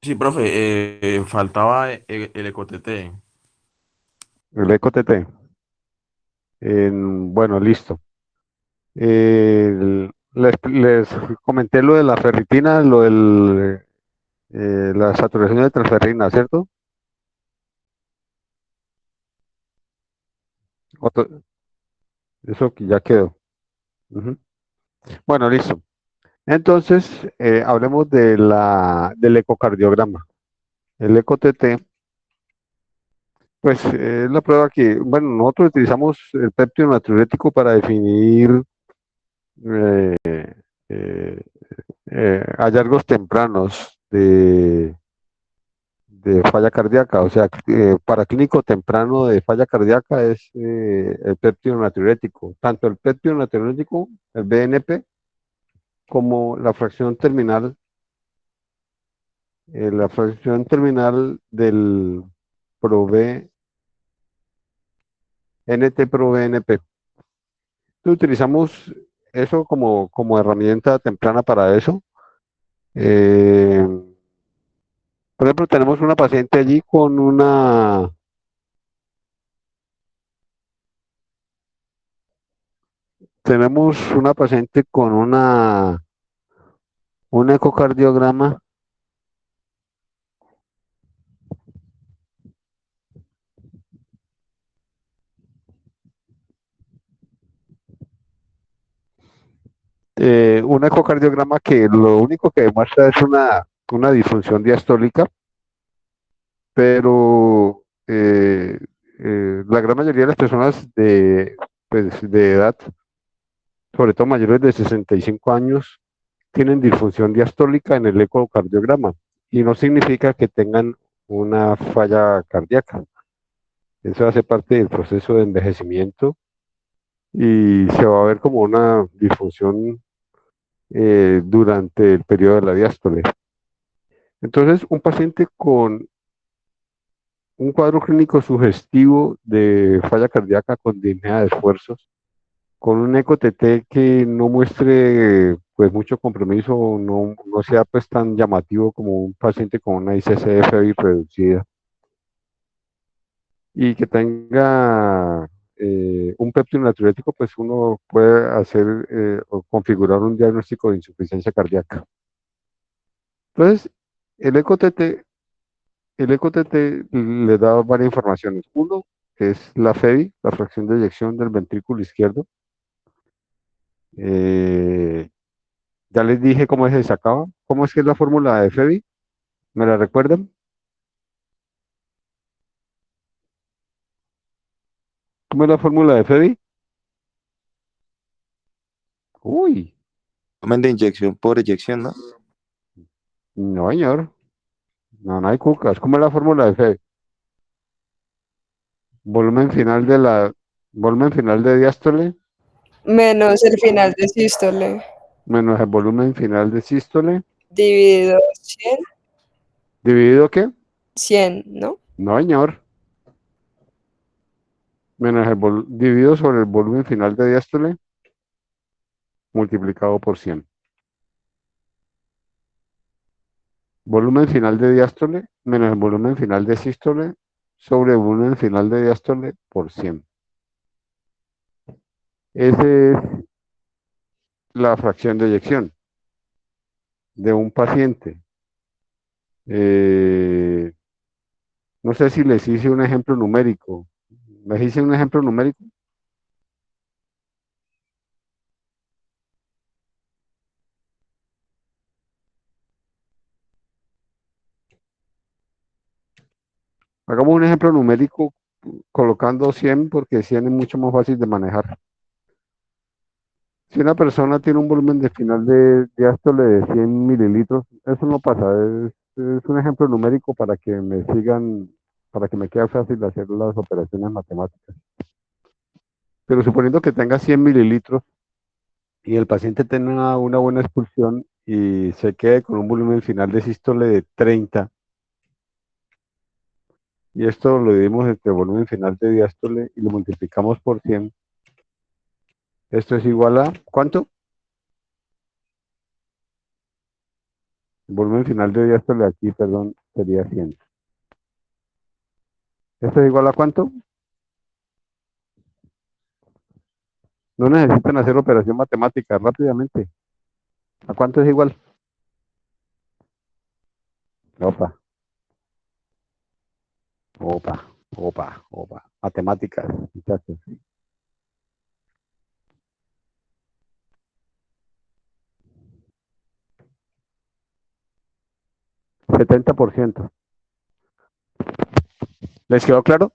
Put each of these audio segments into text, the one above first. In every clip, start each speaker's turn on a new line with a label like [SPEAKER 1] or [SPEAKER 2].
[SPEAKER 1] Sí, profe, faltaba el ecotete.
[SPEAKER 2] El EcoTT. Bueno, listo. Les comenté lo de la ferritina, la saturación de transferrina, ¿cierto? Eso que ya quedó. Ujú. Bueno, listo. Entonces, hablemos del ecocardiograma. El EcoTT, pues es la prueba que, bueno, nosotros utilizamos el péptido natriurético para definir eh, eh, hallazgos tempranos de falla cardíaca. O sea, para clínico temprano de falla cardíaca es el péptido natriurético. Tanto el péptido natriurético, el BNP, como la fracción terminal del ProB, NT-proBNP. Entonces, utilizamos eso como herramienta temprana para eso. Eh, por ejemplo, tenemos una paciente allí tenemos una paciente con un ecocardiograma, un ecocardiograma que lo único que demuestra es una disfunción diastólica, pero la gran mayoría de las personas de edad, sobre todo mayores de 65 años, tienen disfunción diastólica en el ecocardiograma y no significa que tengan una falla cardíaca. Eso hace parte del proceso de envejecimiento y se va a ver como una disfunción durante el periodo de la diástole. Entonces, un paciente con un cuadro clínico sugestivo de falla cardíaca con disnea de esfuerzos, con un eco-TT que no muestre pues mucho compromiso, no sea pues tan llamativo como un paciente con una ICCF reducida y que tenga un péptido natriurético, pues uno puede hacer o configurar un diagnóstico de insuficiencia cardíaca. Entonces, el eco-TT, el eco-TT le da varias informaciones. Uno, que es la FEBI, la fracción de eyección del ventrículo izquierdo. Eh, ya les dije cómo se sacaba. ¿Cómo es que es la fórmula de FEBI? ¿Me la recuerdan? ¿Cómo es la fórmula de FEBI? Uy,
[SPEAKER 3] Volumen de inyección por eyección, ¿no?
[SPEAKER 2] no, señor. No, no hay cucas. ¿Cómo es la fórmula de FEBI? Volumen final de volumen final de diástole
[SPEAKER 4] Menos el final de sístole,
[SPEAKER 2] menos el volumen final de sístole,
[SPEAKER 4] dividido 100,
[SPEAKER 2] ¿dividido qué?
[SPEAKER 4] 100, ¿no?
[SPEAKER 2] No, señor. Menos dividido sobre el volumen final de diástole multiplicado por 100. Volumen final de diástole menos el volumen final de sístole sobre el volumen final de diástole por 100. Esa es la fracción de eyección de un paciente. Eh, no sé si les hice un ejemplo numérico. ¿Les hice un ejemplo numérico? Hagamos un ejemplo numérico colocando 100 porque 100 es mucho más fácil de manejar. Si una persona tiene un volumen de final de diástole de 100 mililitros, eso no pasa. Es un ejemplo numérico para que me sigan, para que me quede fácil hacer las operaciones matemáticas. Pero suponiendo que tenga 100 mililitros y el paciente tenga una buena expulsión y se quede con un volumen final de sístole de 30, y esto lo dividimos entre el volumen final de diástole y lo multiplicamos por 100, esto es igual a, ¿cuánto? El volumen final de diástole aquí, perdón, sería 100. ¿Esto es igual a cuánto? No necesitan hacer operación matemática rápidamente. ¿A cuánto es igual? Opa, opa. Matemáticas, muchachos. 70%. ¿Les quedó claro?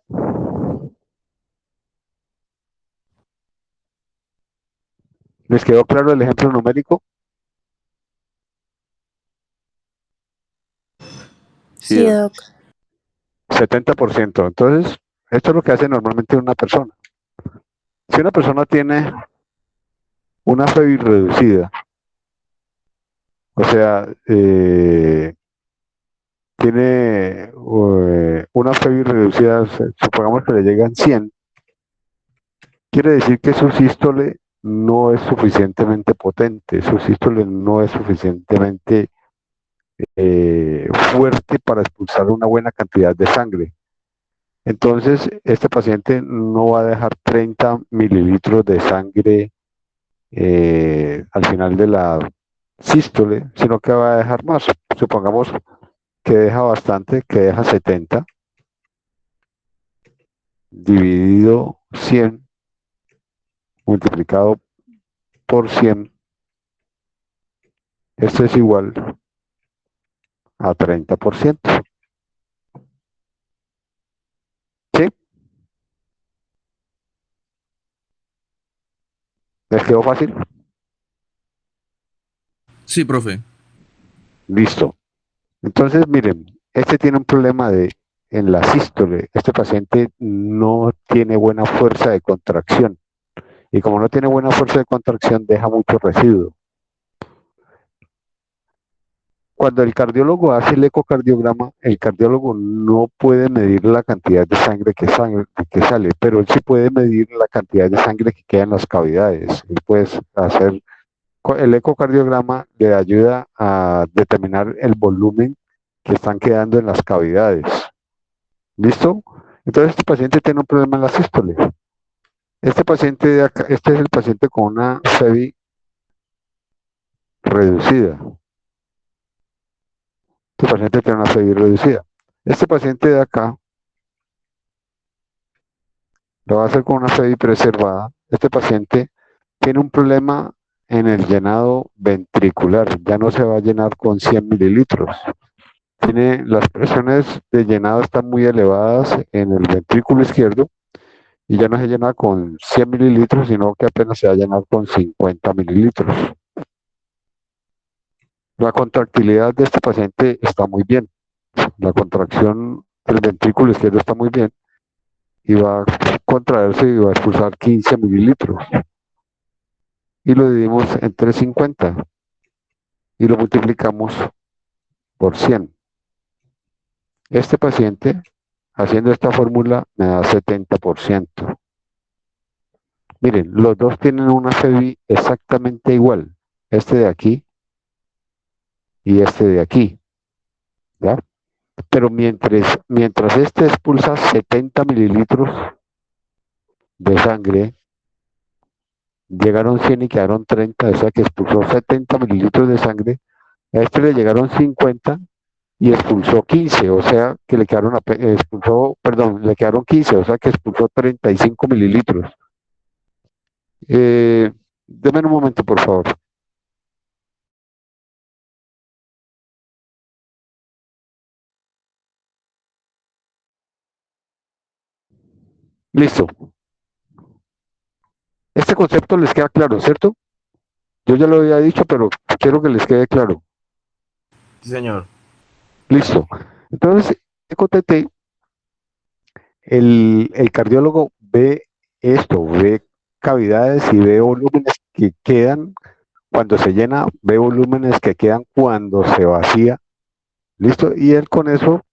[SPEAKER 2] ¿Les quedó claro el ejemplo numérico?
[SPEAKER 3] Sí,
[SPEAKER 5] Sí,
[SPEAKER 3] Doc.
[SPEAKER 5] Doc.
[SPEAKER 2] 70%. Entonces, esto es lo que hace normalmente una persona. Si una persona tiene una FEBI reducida, o sea, tiene una FEBI reducida, supongamos que le llegan 100, quiere decir que su sístole no es suficientemente potente, su sístole no es suficientemente fuerte para expulsar una buena cantidad de sangre. Entonces, este paciente no va a dejar 30 mililitros de sangre al final de la sístole, sino que va a dejar más. Supongamos que deja bastante, que deja 70, dividido 100, multiplicado por 100, esto es igual a 30%. ¿Sí? ¿Les quedó fácil?
[SPEAKER 1] Sí, profe.
[SPEAKER 2] Listo. Entonces, miren, este tiene un problema en la sístole. Este paciente no tiene buena fuerza de contracción. Y como no tiene buena fuerza de contracción, deja mucho residuo. Cuando el cardiólogo hace el ecocardiograma, el cardiólogo no puede medir la cantidad de sangre que sale, pero él sí puede medir la cantidad de sangre que queda en las cavidades. Él puede hacer, el ecocardiograma le ayuda a determinar el volumen que están quedando en las cavidades. ¿Listo? Entonces este paciente tiene un problema en la sístole. Este paciente de acá, este es el paciente con una FEBI reducida. Este paciente tiene una FEBI reducida. Este paciente de acá lo va a hacer con una FEBI preservada. Este paciente tiene un problema en el llenado ventricular. Ya no se va a llenar con 100 mililitros. Las presiones de llenado están muy elevadas en el ventrículo izquierdo y ya no se llena con 100 mililitros, sino que apenas se va a llenar con 50 mililitros. La contractilidad de este paciente está muy bien. La contracción del ventrículo izquierdo está muy bien y va a contraerse y va a expulsar 15 mililitros. Y lo dividimos entre 50 y lo multiplicamos por 100. Este paciente, haciendo esta fórmula, me da 70%. Miren, los dos tienen una FEBI exactamente igual. Este de aquí y este de aquí. ¿Ya? Pero mientras este expulsa 70 mililitros de sangre, llegaron 100 y quedaron 30, o sea que expulsó 70 mililitros de sangre, a este le llegaron 50 y expulsó 15, o sea que le quedaron, le quedaron 15, o sea que expulsó 35 mililitros. Deme un momento, por favor. Listo. Este concepto les queda claro, ¿cierto? Yo ya lo había dicho, pero quiero que les quede claro.
[SPEAKER 1] Sí, señor.
[SPEAKER 2] Listo. Entonces, EcoTT, el cardiólogo ve esto, ve cavidades y ve volúmenes que quedan cuando se llena, ve volúmenes que quedan cuando se vacía. Listo. Y él con eso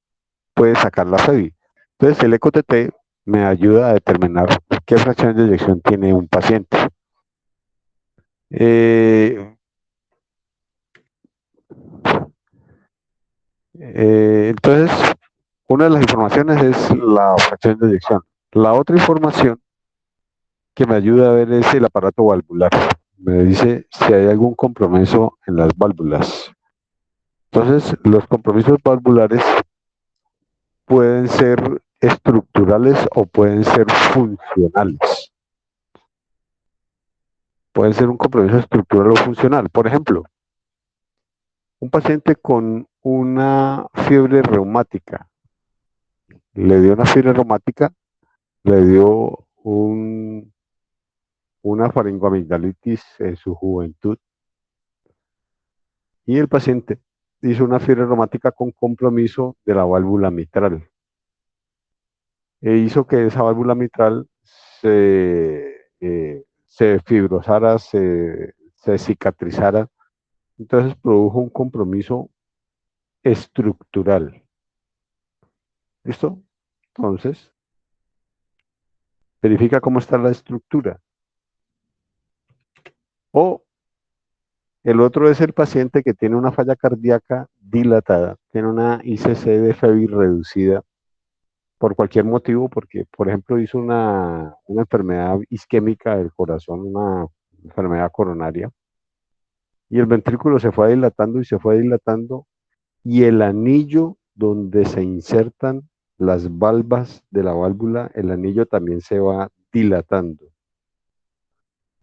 [SPEAKER 2] puede sacar la FEBI. Entonces, el EcoTT me ayuda a determinar qué fracción de eyección tiene un paciente. Entonces, una de las informaciones es la fracción de eyección. La otra información que me ayuda a ver es el aparato valvular. Me dice si hay algún compromiso en las válvulas. Entonces, los compromisos valvulares pueden ser estructurales o pueden ser funcionales. Pueden ser un compromiso estructural o funcional. Por ejemplo, un paciente con una fiebre reumática, le dio una fiebre reumática, le dio una faringoamigdalitis en su juventud y el paciente hizo una fiebre reumática con compromiso de la válvula mitral. E hizo que esa válvula mitral se fibrosara, se cicatrizara. Entonces produjo un compromiso estructural. ¿Listo? Entonces, verifica cómo está la estructura. O el otro es el paciente que tiene una falla cardíaca dilatada, tiene una ICC de Febbi reducida por cualquier motivo, porque, por ejemplo, hizo una enfermedad isquémica del corazón, una enfermedad coronaria, y el ventrículo se fue dilatando y se fue dilatando, y el anillo donde se insertan las valvas de la válvula, el anillo también se va dilatando.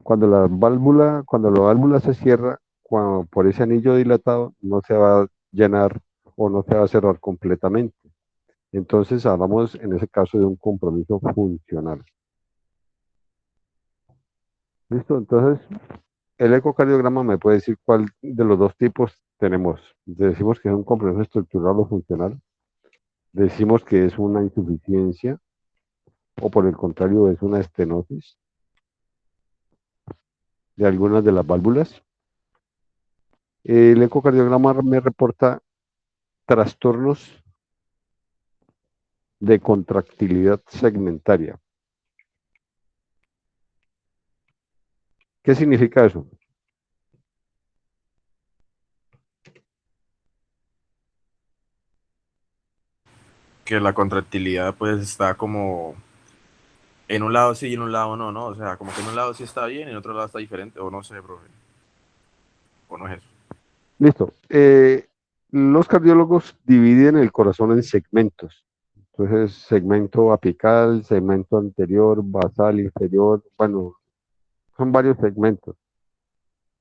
[SPEAKER 2] Cuando la válvula se cierra, por ese anillo dilatado, no se va a llenar o no se va a cerrar completamente. Entonces hablamos en ese caso de un compromiso funcional. ¿Listo? Entonces, el ecocardiograma me puede decir cuál de los dos tipos tenemos. Decimos que es un compromiso estructural o funcional. Decimos que es una insuficiencia o por el contrario es una estenosis de algunas de las válvulas. El ecocardiograma me reporta trastornos de contractilidad segmentaria. ¿Qué significa eso?
[SPEAKER 1] Que la contractilidad pues está como en un lado sí y en un lado no, ¿no? O sea, como que en un lado sí está bien y en otro lado está diferente, o no sé, profe. O no es eso.
[SPEAKER 2] Listo. Los cardiólogos dividen el corazón en segmentos. Entonces, segmento apical, segmento anterior, basal, inferior, bueno, son varios segmentos.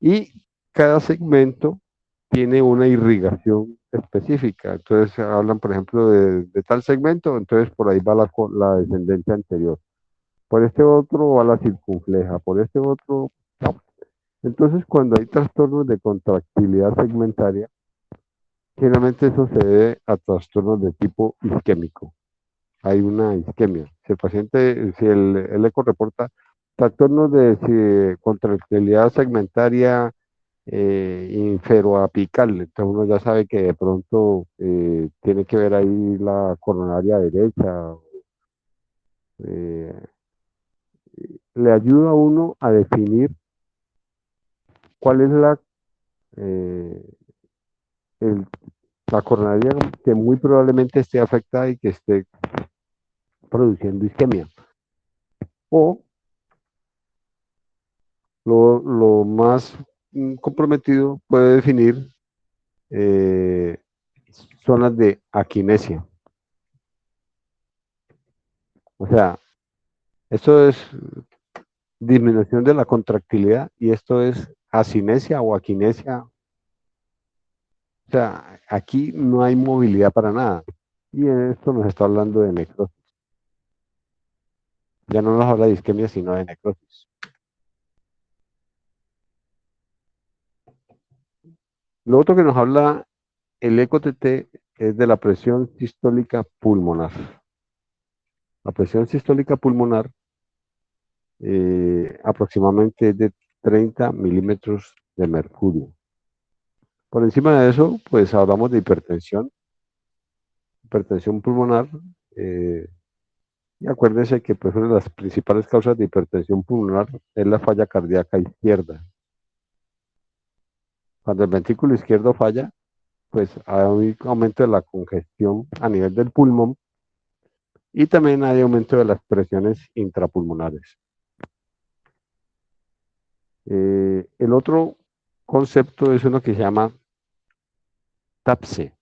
[SPEAKER 2] Y cada segmento tiene una irrigación específica. Entonces, hablan, por ejemplo, de tal segmento, entonces por ahí va la descendencia anterior. Por este otro va la circunfleja, por este otro, no. Entonces, cuando hay trastornos de contractilidad segmentaria, generalmente eso se debe a trastornos de tipo isquémico. Hay una isquemia. Si el paciente, si el eco reporta trastornos de contractilidad segmentaria inferoapical, entonces uno ya sabe que de pronto tiene que ver ahí la coronaria derecha. eh, Le ayuda a uno a definir cuál es eh, el- la coronaria que muy probablemente esté afectada y que esté produciendo isquemia. O lo más comprometido puede definir eh, zonas de aquinesia. O sea, esto es disminución de la contractilidad y esto es asinesia o aquinesia. O sea, aquí no hay movilidad para nada. Y en esto nos está hablando de necrosis. Ya no nos habla de isquemia, sino de necrosis. Lo otro que nos habla el eco-TT es de la presión sistólica pulmonar. La presión sistólica pulmonar aproximadamente es de 30 milímetros de mercurio. Por encima de eso, pues hablamos de hipertensión pulmonar. eh, y acuérdense que pues, una de las principales causas de hipertensión pulmonar es la falla cardíaca izquierda. Cuando el ventrículo izquierdo falla, pues hay aumento de la congestión a nivel del pulmón y también hay aumento de las presiones intrapulmonares. El otro concepto es uno que se llama TAPSE.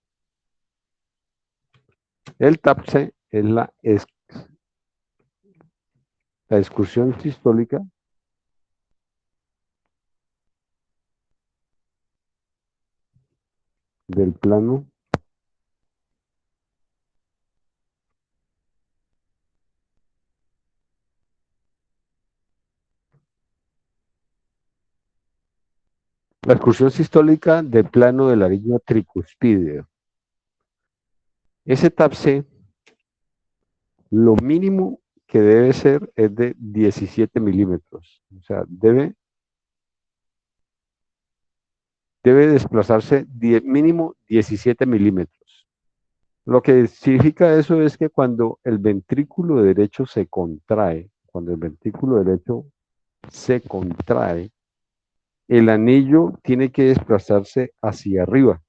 [SPEAKER 2] El TAPSE es la excursión sistólica del plano la excursión sistólica del plano del laringo tricuspideo. Ese TAPSE, lo mínimo que debe ser es de 17 milímetros. O sea, debe desplazarse mínimo 17 milímetros. Lo que significa eso es que cuando el ventrículo derecho se contrae, cuando el ventrículo derecho se contrae, el anillo tiene que desplazarse hacia arriba,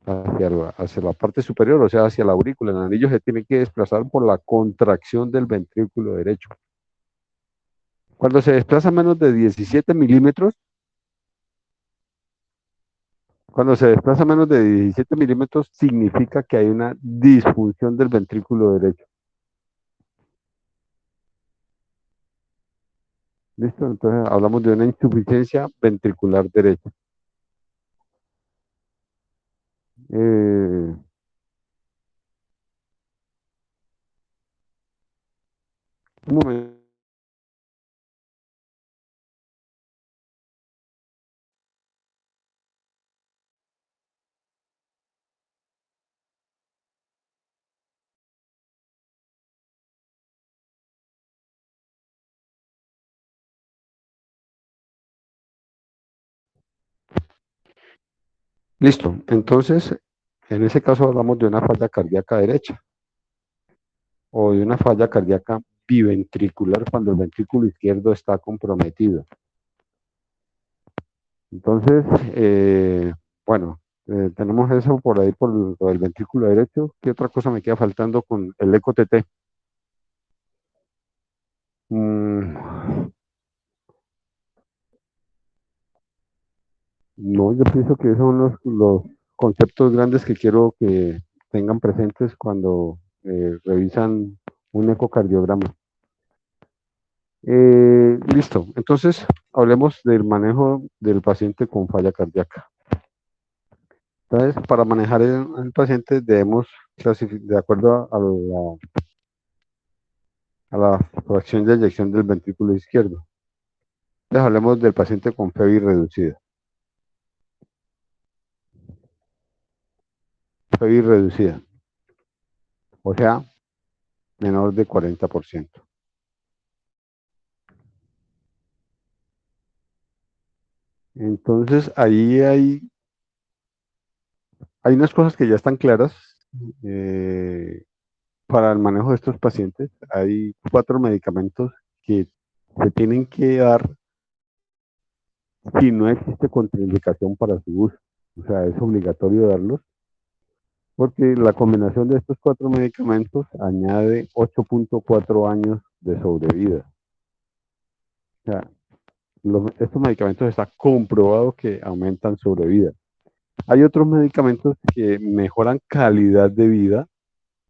[SPEAKER 2] hacia la parte superior, o sea, hacia la aurícula. El anillo se tiene que desplazar por la contracción del ventrículo derecho. Cuando se desplaza menos de 17 milímetros, cuando se desplaza menos de 17 milímetros, significa que hay una disfunción del ventrículo derecho. ¿Listo? Entonces hablamos de una insuficiencia ventricular derecha. Un momento. Listo. Entonces, en ese caso hablamos de una falla cardíaca derecha o de una falla cardíaca biventricular cuando el ventrículo izquierdo está comprometido. Entonces, bueno, tenemos eso por ahí por lo del ventrículo derecho. ¿Qué otra cosa me queda faltando con el eco TT? Mm, no, yo pienso que esos son los conceptos grandes que quiero que tengan presentes cuando revisan un ecocardiograma. Listo, entonces hablemos del manejo del paciente con falla cardíaca. Entonces, para manejar el paciente debemos clasificar de acuerdo a la fracción de eyección del ventrículo izquierdo. Entonces, hablemos del paciente con FEBI reducida. FEBI reducida, o sea, menor de 40%. Entonces, ahí hay unas cosas que ya están claras para el manejo de estos pacientes. Hay 4 medicamentos que se tienen que dar si no existe contraindicación para su uso. O sea, es obligatorio darlos porque la combinación de estos 4 medicamentos añade 8.4 años de sobrevida. O sea, estos medicamentos está comprobado que aumentan sobrevida. Hay otros medicamentos que mejoran calidad de vida,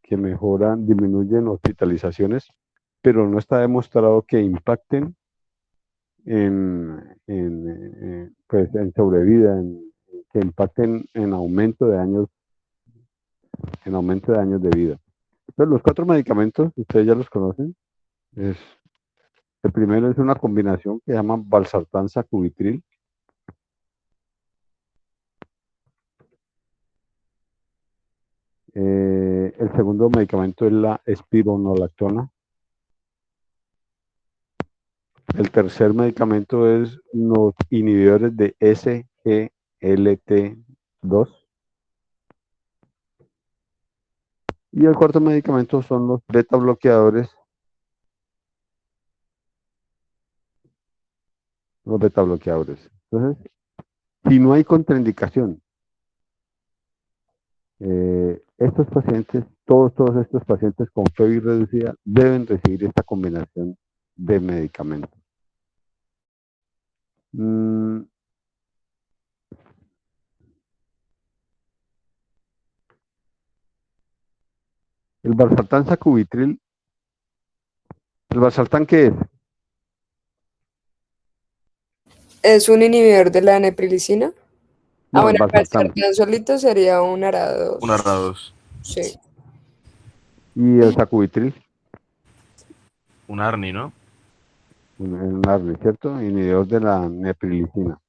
[SPEAKER 2] que disminuyen hospitalizaciones, pero no está demostrado que impacten pues, en sobrevida, que impacten en aumento de años de vida. Entonces, los 4 medicamentos, ustedes ya los conocen. El primero es una combinación que se llama valsartán sacubitril. El segundo medicamento es la espironolactona. El tercer medicamento es los inhibidores de SGLT2. Y el cuarto medicamento son los beta bloqueadores. Los beta bloqueadores. Entonces, si no hay contraindicación, Estos pacientes, todos estos pacientes con fiebre reducida deben recibir esta combinación de medicamentos. Mm, el valsartán sacubitril, ¿el valsartán qué es?
[SPEAKER 4] ¿Es un inhibidor de la neprilicina? Ah,
[SPEAKER 2] No, el
[SPEAKER 4] bueno, el
[SPEAKER 2] valsartán.
[SPEAKER 4] valsartán solito sería un
[SPEAKER 1] Una
[SPEAKER 4] ARA2.
[SPEAKER 1] RA2,
[SPEAKER 4] Sí.
[SPEAKER 2] Y el sacubitril,
[SPEAKER 1] un ARNI, ¿no?
[SPEAKER 2] un ARNI, ¿cierto? Inhibidor de la neprilicina.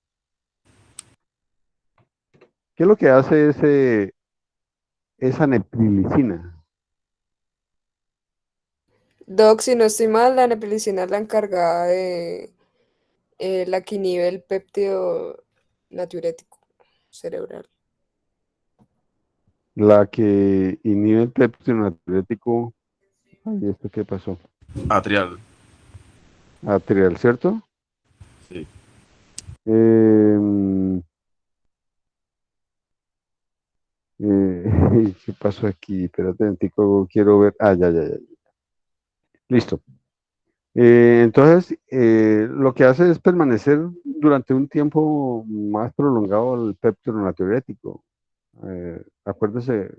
[SPEAKER 2] ¿Qué es lo que hace esa neprilicina?
[SPEAKER 4] Doc, si no estoy mal, la neprilicina es la encargada de la que inhibe el péptido natriurético cerebral.
[SPEAKER 2] La que inhibe el péptido natriurético. Ay, ¿esto qué pasó?
[SPEAKER 1] Atrial,
[SPEAKER 2] Atrial, ¿cierto?
[SPEAKER 1] sí.
[SPEAKER 2] Em, ¿Qué pasó aquí? Espérate, un tico, quiero ver. Ah, ya. Listo. Entonces, lo que hace es permanecer durante un tiempo más prolongado el péptido natriurético. Acuérdese,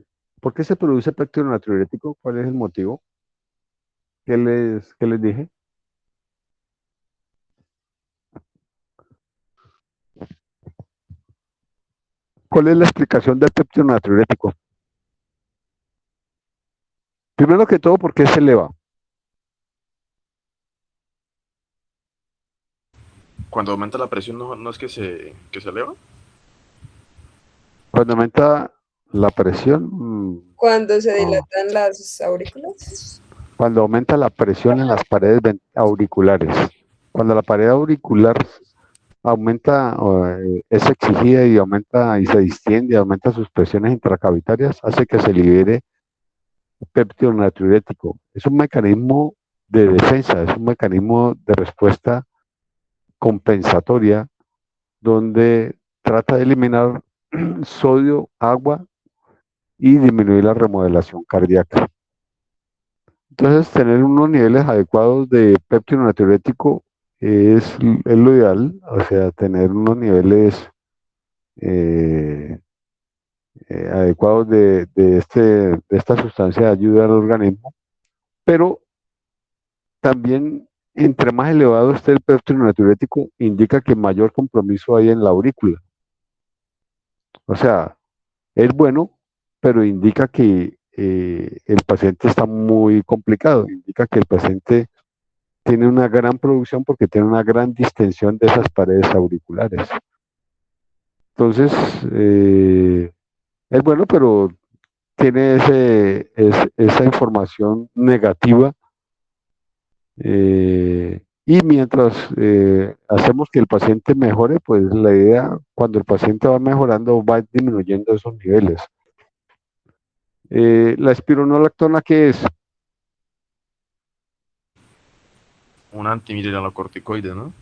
[SPEAKER 2] ¿por qué se produce péptido natriurético? ¿Cuál es el motivo? ¿Qué les dije? ¿Cuál es la explicación del péptido natriurético? Primero que todo, ¿por qué se eleva?
[SPEAKER 1] Cuando aumenta la presión, no es que se eleva.
[SPEAKER 2] Cuando aumenta la presión,
[SPEAKER 4] Cuando se
[SPEAKER 2] no.
[SPEAKER 4] dilatan las aurículas.
[SPEAKER 2] Cuando aumenta la presión en las paredes auriculares. Cuando la pared auricular aumenta, es exigida y aumenta y se distiende, aumenta sus presiones intracavitarias, hace que se libere péptido natriurético. Es un mecanismo de defensa, es un mecanismo de respuesta compensatoria donde trata de eliminar sodio, agua y disminuir la remodelación cardíaca. Entonces, tener unos niveles adecuados de péptido natriurético es lo ideal, o sea, tener unos niveles eh, adecuados de esta sustancia ayuda al organismo, pero también entre más elevado esté el péptido natriurético, indica que mayor compromiso hay en la aurícula. O sea, es bueno, pero indica que el paciente está muy complicado, indica que el paciente tiene una gran producción porque tiene una gran distensión de esas paredes auriculares. Entonces, es bueno, pero tiene esa información negativa y mientras hacemos que el paciente mejore, pues la idea, cuando el paciente va mejorando, va disminuyendo esos niveles. La espironolactona, ¿qué es?
[SPEAKER 1] Un antimineralocorticoide, ¿no?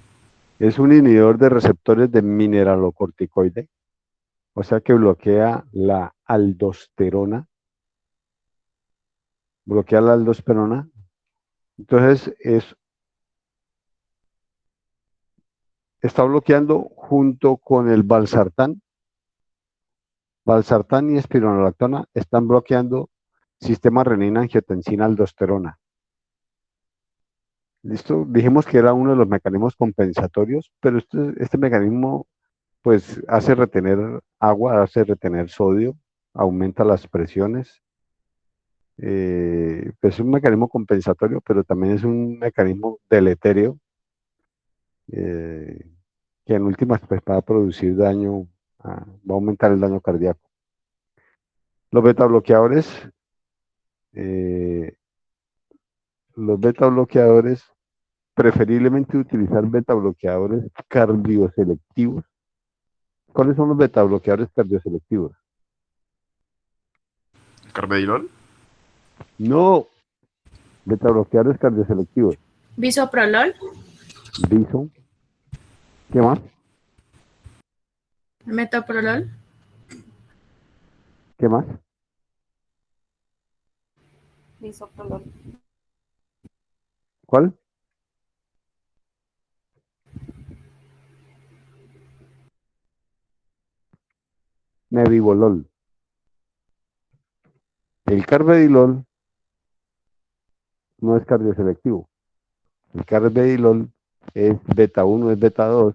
[SPEAKER 2] Es un inhibidor de receptores de mineralocorticoide, o sea que bloquea la aldosterona. Entonces, está bloqueando junto con el valsartán. Valsartán y espironolactona están bloqueando sistema renina-angiotensina-aldosterona. ¿Listo? Dijimos que era uno de los mecanismos compensatorios, pero este mecanismo pues hace retener agua, hace retener sodio, aumenta las presiones. Pues es un mecanismo compensatorio, pero también es un mecanismo deleterio eh, que en últimas pues, va a producir daño, va a aumentar el daño cardíaco. Los beta bloqueadores, eh, los beta bloqueadores, preferiblemente utilizar beta bloqueadores cardioselectivos. ¿Cuáles son los beta bloqueadores cardioselectivos?
[SPEAKER 1] Carvedilol,
[SPEAKER 2] No, beta bloqueadores cardioselectivos.
[SPEAKER 5] Bisoprolol,
[SPEAKER 2] Bison. ¿Qué más?
[SPEAKER 5] metoprolol,
[SPEAKER 2] ¿Qué más?
[SPEAKER 5] Bisoprolol.
[SPEAKER 2] ¿Cuál? Nebivolol. El carvedilol no es cardioselectivo. El carvedilol es beta 1, es beta 2,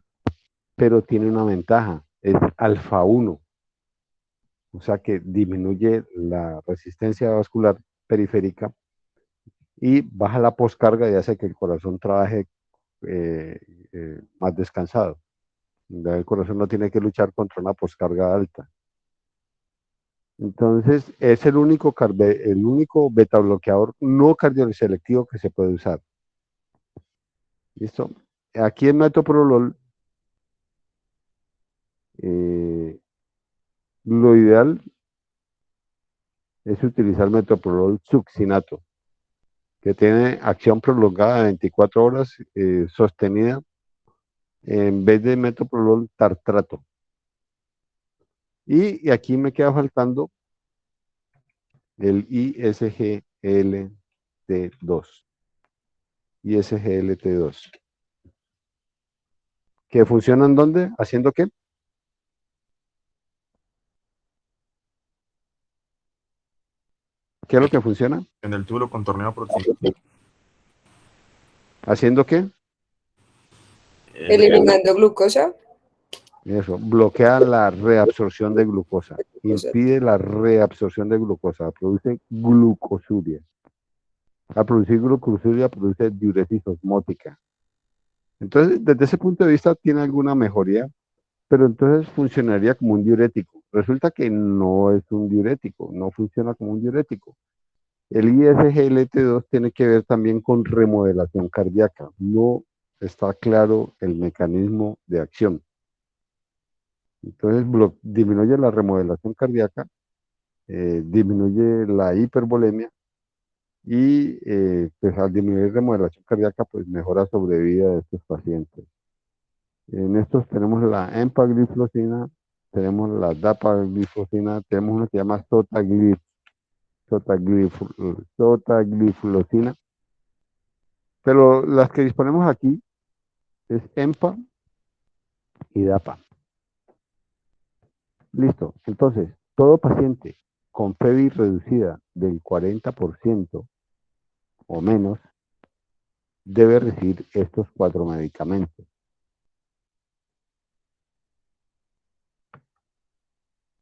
[SPEAKER 2] pero tiene una ventaja, es alfa 1. O sea que disminuye la resistencia vascular periférica y baja la poscarga y hace que el corazón trabaje eh, más descansado. El corazón no tiene que luchar contra una poscarga alta. Entonces, es el único beta bloqueador no cardioselectivo que se puede usar. ¿Listo? Aquí en metoprolol, eh, lo ideal es utilizar metoprolol succinato, que tiene acción prolongada de 24 horas sostenida en vez de metoprolol tartrato. Y aquí me queda faltando el ISGLT2. ISGLT2. ¿Que funciona en dónde? ¿Haciendo qué? ¿Qué es lo que funciona?
[SPEAKER 1] En el túbulo contorneado proximal.
[SPEAKER 2] ¿Haciendo qué?
[SPEAKER 4] Eliminando glucosa.
[SPEAKER 2] Eso, bloquea la reabsorción de glucosa,
[SPEAKER 4] Glucosa.
[SPEAKER 2] impide la reabsorción de glucosa, produce glucosuria. Al producir glucosuria produce diuresis osmótica. Entonces, desde ese punto de vista tiene alguna mejoría, pero entonces funcionaría como un diurético. Resulta que no es un diurético, no funciona como un diurético. El ISGLT2 tiene que ver también con remodelación cardíaca. No está claro el mecanismo de acción. Entonces disminuye la remodelación cardíaca, disminuye la hipervolemia y pues al disminuir remodelación cardíaca pues mejora sobrevida de estos pacientes. En estos tenemos la empagliflozina, tenemos la dapagliflozina, tenemos una que se llama sotagliflozina, pero las que disponemos aquí es EMPA y DAPA. Listo. Entonces, todo paciente con FEBI reducida del 40% o menos debe recibir estos 4 medicamentos.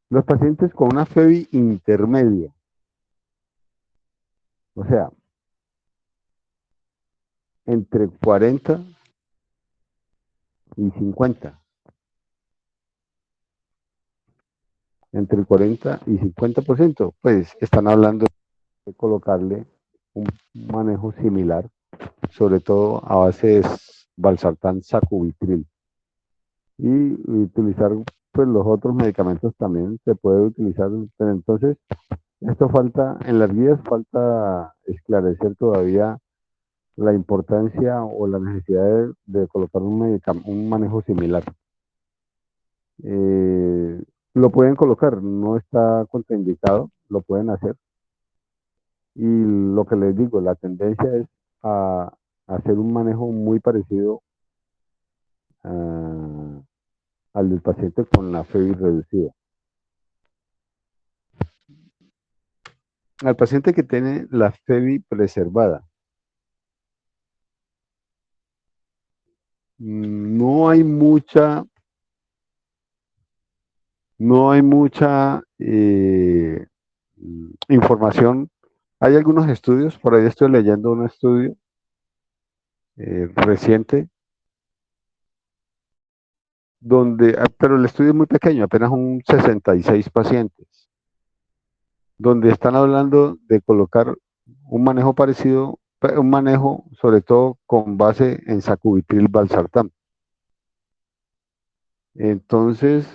[SPEAKER 2] Los pacientes con una FEBI intermedia, o sea, entre 40 y 50, entre el 40 y 50%, pues están hablando de colocarle un manejo similar, sobre todo a base de valsartán sacubitril. Y utilizar pues los otros medicamentos también se puede utilizar, pero entonces esto falta, en las guías falta esclarecer todavía la importancia o la necesidad de colocar un manejo similar. Lo pueden colocar, no está contraindicado, lo pueden hacer. Y lo que les digo, la tendencia es a hacer un manejo muy parecido al del paciente con la FEBI reducida. Al paciente que tiene la FEBI preservada, no hay mucha, información. Hay algunos estudios, por ahí estoy leyendo un estudio reciente, pero el estudio es muy pequeño, apenas un 66 pacientes, donde están hablando de colocar un manejo parecido, un manejo sobre todo con base en sacubitril valsartán. Entonces,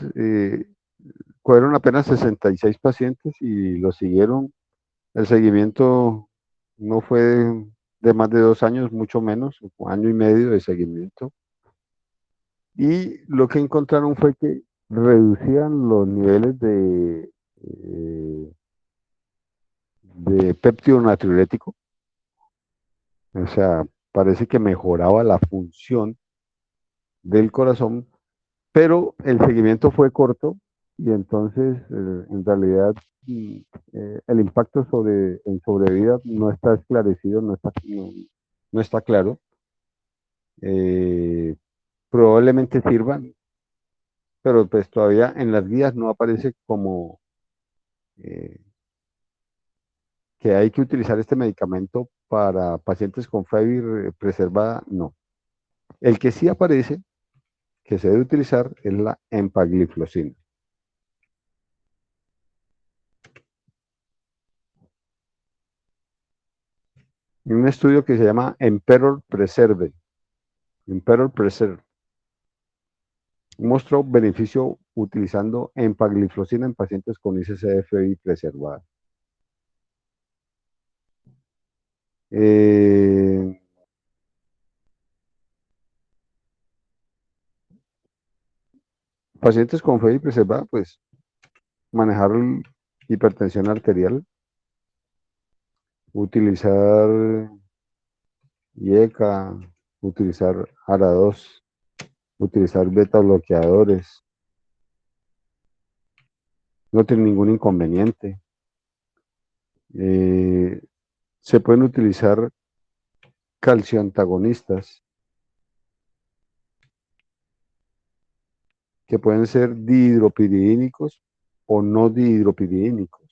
[SPEAKER 2] fueron apenas 66 pacientes y lo siguieron. El seguimiento no fue de más de 2 años, mucho menos, un año y medio de seguimiento. Y lo que encontraron fue que reducían los niveles de péptido natriurético. O sea, parece que mejoraba la función del corazón, pero el seguimiento fue corto y entonces en realidad el impacto en sobrevida no está esclarecido, no está claro. Eh, Probablemente sirvan, pero pues todavía en las guías no aparece como eh, que hay que utilizar este medicamento para pacientes con FEVR preservada, no. El que sí aparece que se debe utilizar es la empagliflozina. Un estudio que se llama Emperor Preserve, mostró beneficio utilizando empagliflozina en pacientes con ICCFI preservada. Eh, Pacientes con FEI preservada, pues manejar hipertensión arterial, utilizar IECA, utilizar ARA2, utilizar beta bloqueadores, no tiene ningún inconveniente. Se pueden utilizar calcioantagonistas, que pueden ser dihidropiridínicos o no dihidropiridínicos.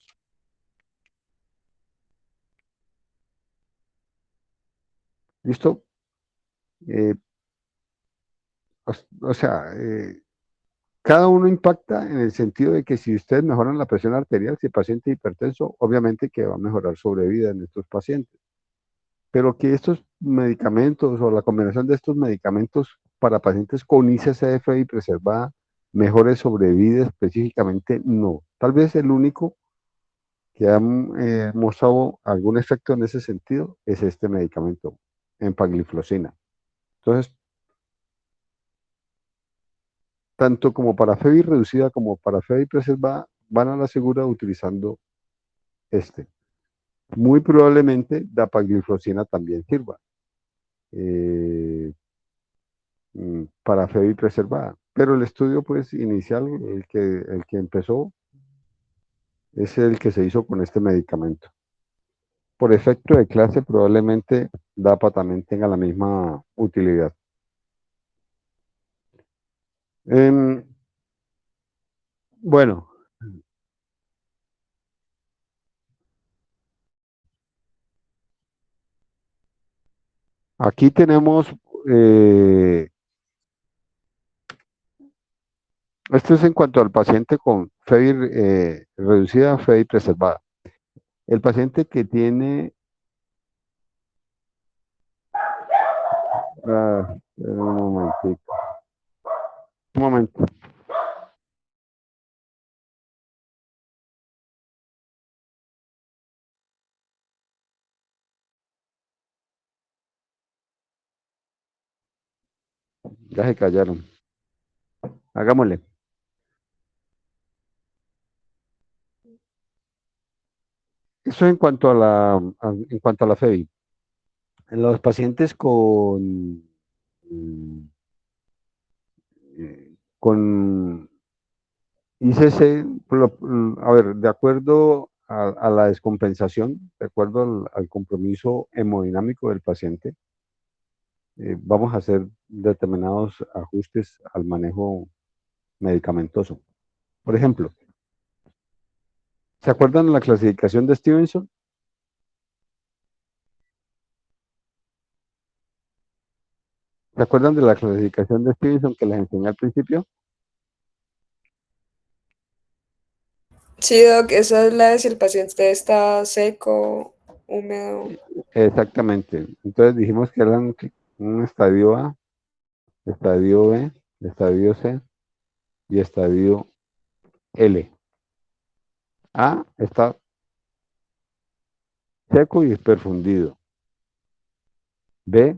[SPEAKER 2] ¿Listo? Eh, o sea, cada uno impacta en el sentido de que si ustedes mejoran la presión arterial, si el paciente es hipertenso, obviamente que va a mejorar sobrevida en estos pacientes. Pero que estos medicamentos o la combinación de estos medicamentos para pacientes con ICCFI preservada mejore sobrevida específicamente, no. Tal vez el único que ha mostrado algún efecto en ese sentido es este medicamento, empagliflozina. Entonces, tanto como para FEBI reducida como para FEBI preservada, van a la segura utilizando este. Muy probablemente dapagliflozina también sirva para FEBI preservada. Pero el estudio pues inicial, el que empezó, es el que se hizo con este medicamento. Por efecto de clase, probablemente DAPA también tenga la misma utilidad. Em, bueno, aquí tenemos, esto es en cuanto al paciente con FEBI reducida, FEBI preservada. El paciente que tiene, un momentito, un momento, ya se callaron, hagámosle. Eso en cuanto a la FEBI. En los pacientes con ICC, a ver, de acuerdo a la descompensación, de acuerdo al compromiso hemodinámico del paciente, vamos a hacer determinados ajustes al manejo medicamentoso. Por ejemplo, ¿se acuerdan de la clasificación de Stevenson? ¿Se acuerdan de la clasificación de Stevenson que les enseñé al principio?
[SPEAKER 4] Sí, Doc, esa es la de si el paciente está seco, húmedo.
[SPEAKER 2] Exactamente. Entonces dijimos que eran un estadio A, estadio B, estadio C y estadio L. A está seco y perfundido. B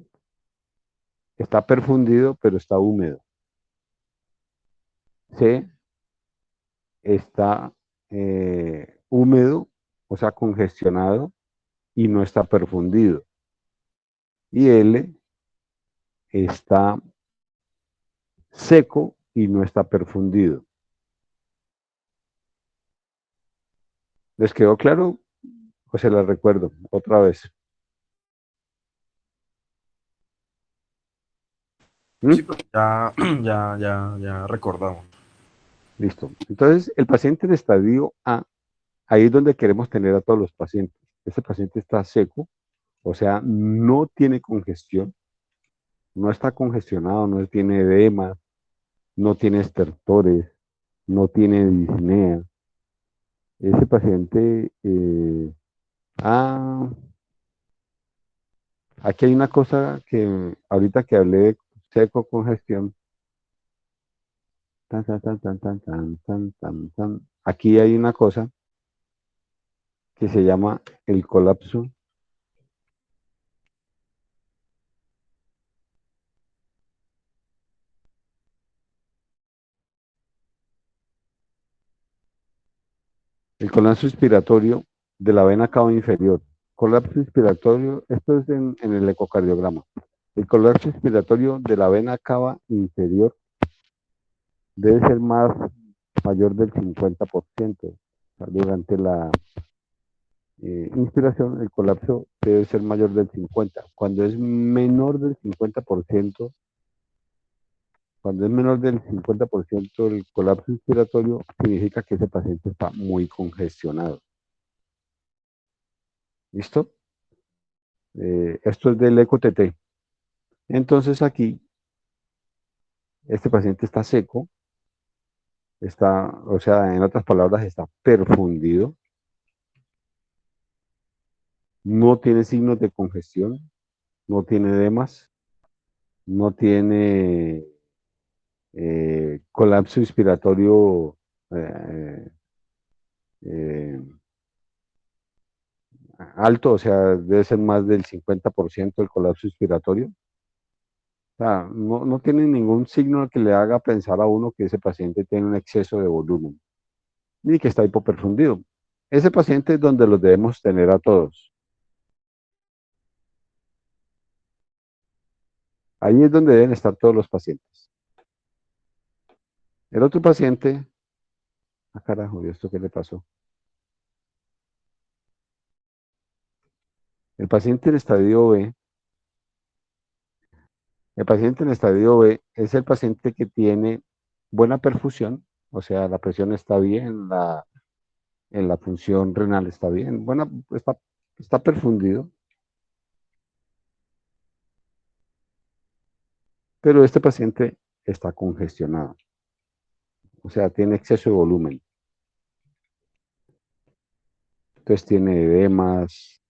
[SPEAKER 2] está perfundido pero está húmedo. C está húmedo o sea, congestionado y no está perfundido. Y L está seco y no está perfundido. ¿Les quedó claro? O se las recuerdo otra vez. ¿Mm?
[SPEAKER 1] Sí, pero ya, ya recordamos.
[SPEAKER 2] Listo. Entonces, el paciente en estadio A, ahí es donde queremos tener a todos los pacientes. Este paciente está seco, o sea, no tiene congestión, no está congestionado, no tiene edema, no tiene estertores, no tiene disnea. Ese paciente, ah, aquí hay una cosa que ahorita que hablé de seco congestión, tan, tan, tan, tan, tan, tan, tan, tan, tan. Aquí hay una cosa que se llama el colapso. El colapso inspiratorio de la vena cava inferior. Colapso inspiratorio, esto es en el ecocardiograma. El colapso inspiratorio de la vena cava inferior debe ser mayor del 50%. O sea, durante la inspiración, el colapso debe ser mayor del 50%. Cuando es menor del 50%, cuando es menor del 50% el colapso inspiratorio, significa que ese paciente está muy congestionado. ¿Listo? Esto es del eco-TT. Entonces aquí, este paciente está seco, está, o sea, en otras palabras, está perfundido, no tiene signos de congestión, no tiene edemas, no tiene colapso inspiratorio eh, eh, alto, o sea, debe ser más del 50% el colapso inspiratorio. O sea, no tiene ningún signo que le haga pensar a uno que ese paciente tiene un exceso de volumen, ni que está hipoperfundido. Ese paciente es donde los debemos tener a todos. Ahí es donde deben estar todos los pacientes. El otro paciente, carajo, ¿y esto qué le pasó? El paciente en estadio B, el paciente en estadio B es el paciente que tiene buena perfusión, o sea, la presión está bien, en la función renal está bien, buena, está perfundido, pero este paciente está congestionado, o sea, tiene exceso de volumen. Entonces tiene edemas,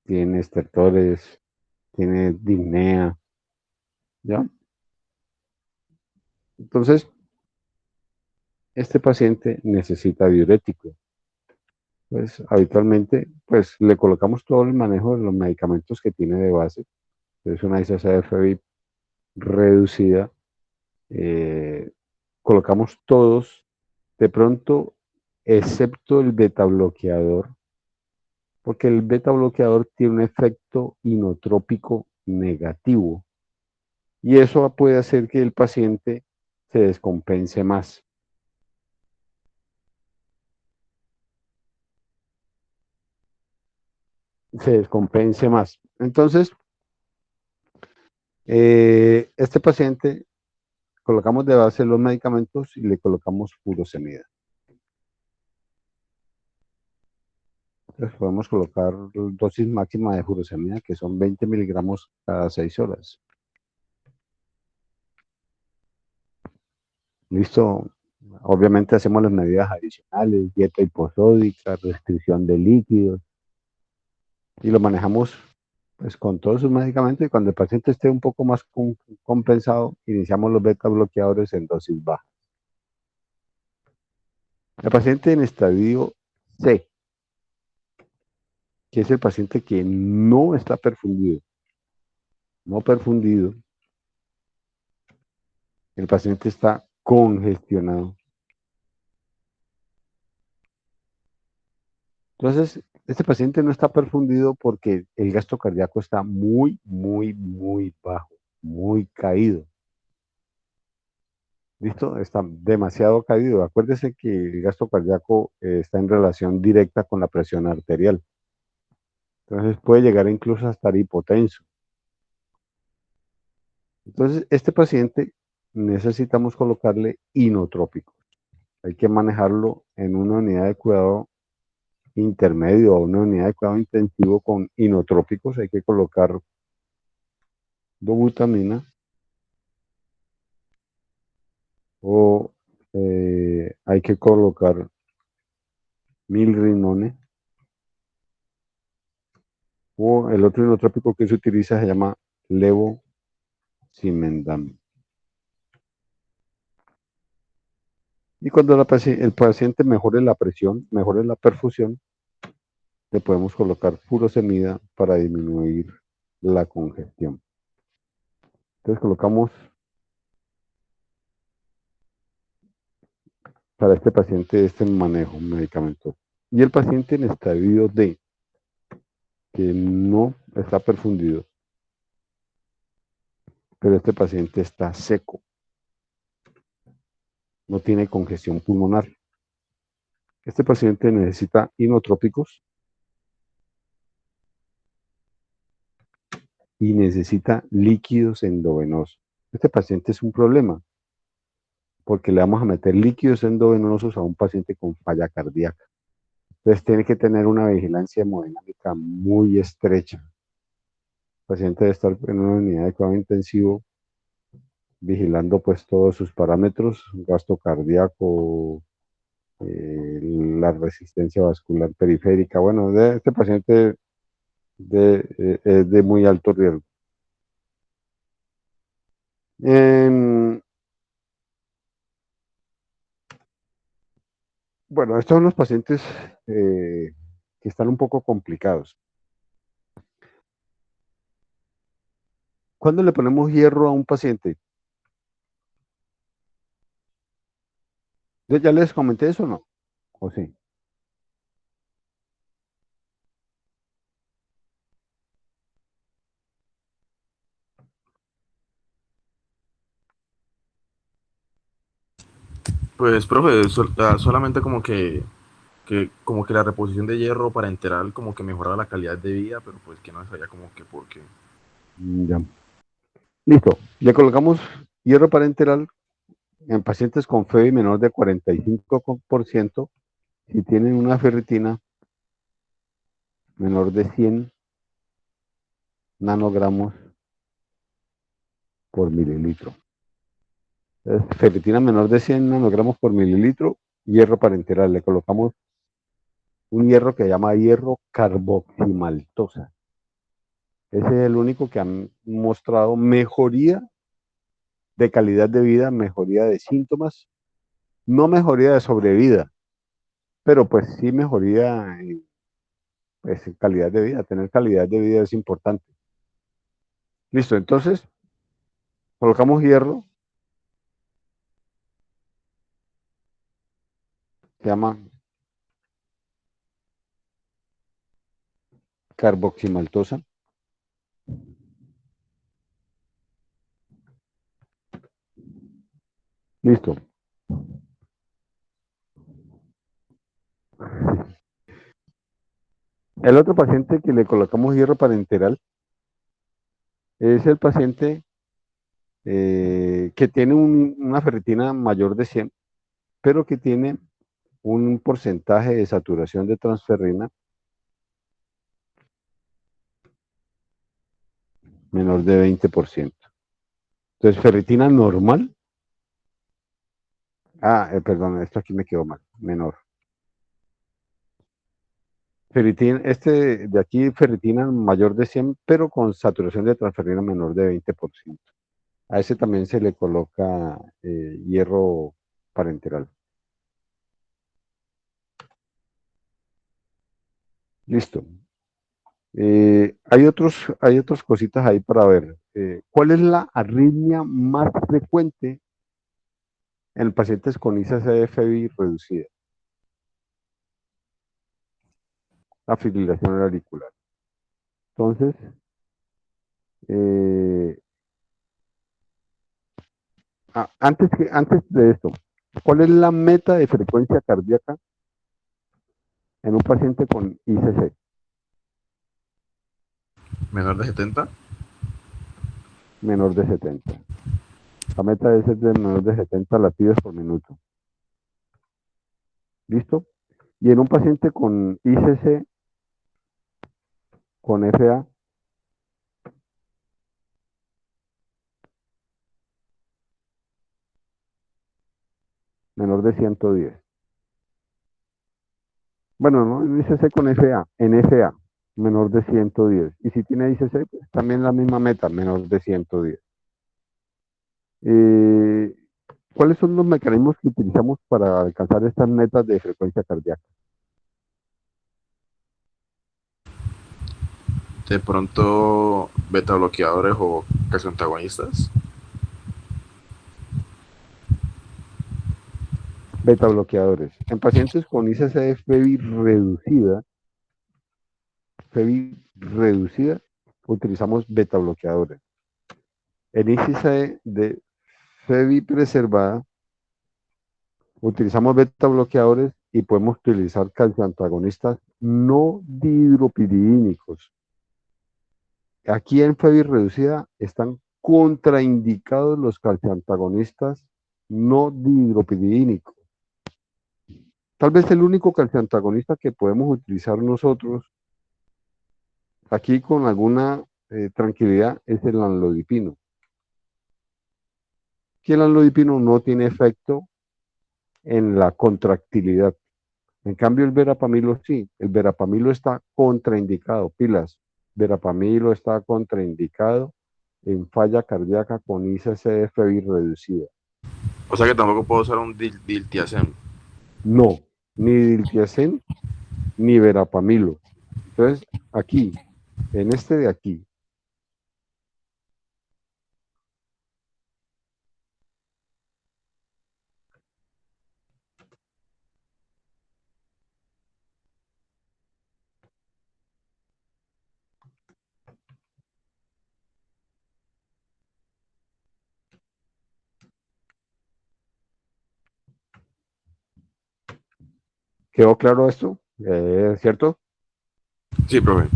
[SPEAKER 2] tiene estertores, tiene disnea, ¿ya? Entonces, este paciente necesita diurético. Pues habitualmente, pues le colocamos todo el manejo de los medicamentos que tiene de base. Es una ISA-FB reducida. eh, colocamos todos, de pronto, excepto el beta bloqueador, porque el beta bloqueador tiene un efecto inotrópico negativo y eso puede hacer que el paciente se descompense más. Se descompense más. Entonces, este paciente colocamos de base los medicamentos y le colocamos furosemida. Entonces podemos colocar dosis máxima de furosemida, que son 20 miligramos cada 6 horas. Listo. Obviamente hacemos las medidas adicionales, dieta hiposódica, restricción de líquidos, y lo manejamos pues con todos sus medicamentos y cuando el paciente esté un poco más compensado, iniciamos los beta bloqueadores en dosis bajas. El paciente en estadio C, que es el paciente que no está perfundido, no perfundido, el paciente está congestionado. Entonces, este paciente no está perfundido porque el gasto cardíaco está muy, muy, muy bajo, muy caído. ¿Listo? Está demasiado caído. Acuérdese que el gasto cardíaco está en relación directa con la presión arterial. Entonces puede llegar incluso a estar hipotenso. Entonces, este paciente necesitamos colocarle inotrópicos. Hay que manejarlo en una unidad de cuidado intermedio o una unidad de cuidado intensivo con inotrópicos. Hay que colocar dobutamina o hay que colocar milrinone o el otro inotrópico que se utiliza se llama levocimendam. Y cuando el paciente mejore la presión, mejore la perfusión, le podemos colocar furosemida para disminuir la congestión. Entonces colocamos para este paciente este manejo medicamentoso. Y el paciente en estadio D, que no está perfundido, pero este paciente está seco, no tiene congestión pulmonar. Este paciente necesita inotrópicos y necesita líquidos endovenosos. Este paciente es un problema porque le vamos a meter líquidos endovenosos a un paciente con falla cardíaca. Entonces tiene que tener una vigilancia hemodinámica muy estrecha. El paciente debe estar en una unidad de cuidado intensivo vigilando pues todos sus parámetros, gasto cardíaco, la resistencia vascular periférica. Bueno, este paciente es de muy alto riesgo. Bueno, estos son los pacientes que están un poco complicados. ¿Cuándo le ponemos hierro a un paciente? ¿Ya les comenté eso o no? ¿O sí?
[SPEAKER 1] Pues, profe, solamente como que la reposición de hierro parenteral como que mejoraba la calidad de vida, pero pues que no sabía como que por qué.
[SPEAKER 2] Ya. Listo. Le colocamos hierro parenteral en pacientes con FEBI menor de 45% si tienen una ferritina menor de 100 nanogramos por mililitro. Entonces, ferritina menor de 100 nanogramos por mililitro, hierro parenteral. Le colocamos un hierro que se llama hierro carboximaltosa. Ese es el único que han mostrado mejoría de calidad de vida, mejoría de síntomas, no mejoría de sobrevida, pero pues sí mejoría en pues, calidad de vida. Tener calidad de vida es importante. Listo, entonces colocamos hierro, se llama carboximaltosa. Listo. El otro paciente que le colocamos hierro parenteral es el paciente que tiene una ferritina mayor de 100, pero que tiene un porcentaje de saturación de transferrina menor de 20%. Entonces, ferritina normal. Perdón, esto aquí me quedó mal, menor. Ferritina, este de aquí, ferritina mayor de 100, pero con saturación de transferrina menor de 20%. A ese también se le coloca hierro parenteral. Listo. Hay otras cositas ahí para ver. ¿Cuál es la arritmia más frecuente en pacientes con ISA-CFI reducida? la fibrilación auricular. Entonces, eh, antes de esto, ¿cuál es la meta de frecuencia cardíaca en un paciente con ICC?
[SPEAKER 1] Menor de 70.
[SPEAKER 2] Menor de 70. La meta debe ser de menor de 70 latidos por minuto. ¿Listo? Y en un paciente con ICC, con FA, menor de 110. Bueno, no en ICC con FA, en FA, menor de 110. Y si tiene ICC, pues también la misma meta, menor de 110. Eh, ¿Cuáles son los mecanismos que utilizamos para alcanzar estas metas de frecuencia cardíaca?
[SPEAKER 1] De pronto, beta bloqueadores o casi antagonistas.
[SPEAKER 2] Beta bloqueadores. En pacientes con ICC FEBI reducida, utilizamos beta bloqueadores. En ICC de FEBI preservada, utilizamos beta bloqueadores y podemos utilizar calcioantagonistas no dihidropiridínicos. Aquí en FEBI reducida están contraindicados los calcioantagonistas no dihidropiridínicos. Tal vez el único calcioantagonista que podemos utilizar nosotros aquí con alguna tranquilidad es el amlodipino. Que el amlodipino no tiene efecto en la contractilidad. En cambio, el verapamilo sí. El verapamilo está contraindicado. Pilas. Verapamilo está contraindicado en falla cardíaca con ICCFI reducida.
[SPEAKER 1] O sea que tampoco puedo usar un diltiazem.
[SPEAKER 2] No, ni diltiazem ni verapamilo. Entonces, aquí, en este de aquí, ¿quedó claro esto? ¿Cierto?
[SPEAKER 1] Sí, profe.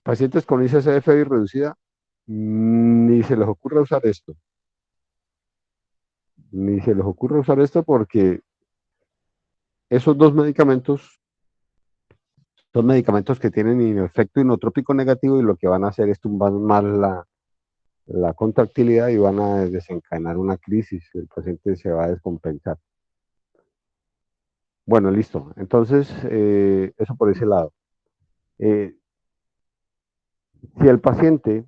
[SPEAKER 2] Pacientes con ICCFI reducida, ni se les ocurra usar esto. Ni se les ocurra usar esto porque esos dos medicamentos son medicamentos que tienen efecto inotrópico negativo y lo que van a hacer es tumbar más la contractilidad y van a desencadenar una crisis. El paciente se va a descompensar. Bueno, listo. Entonces, eso por ese lado. Eh, si el paciente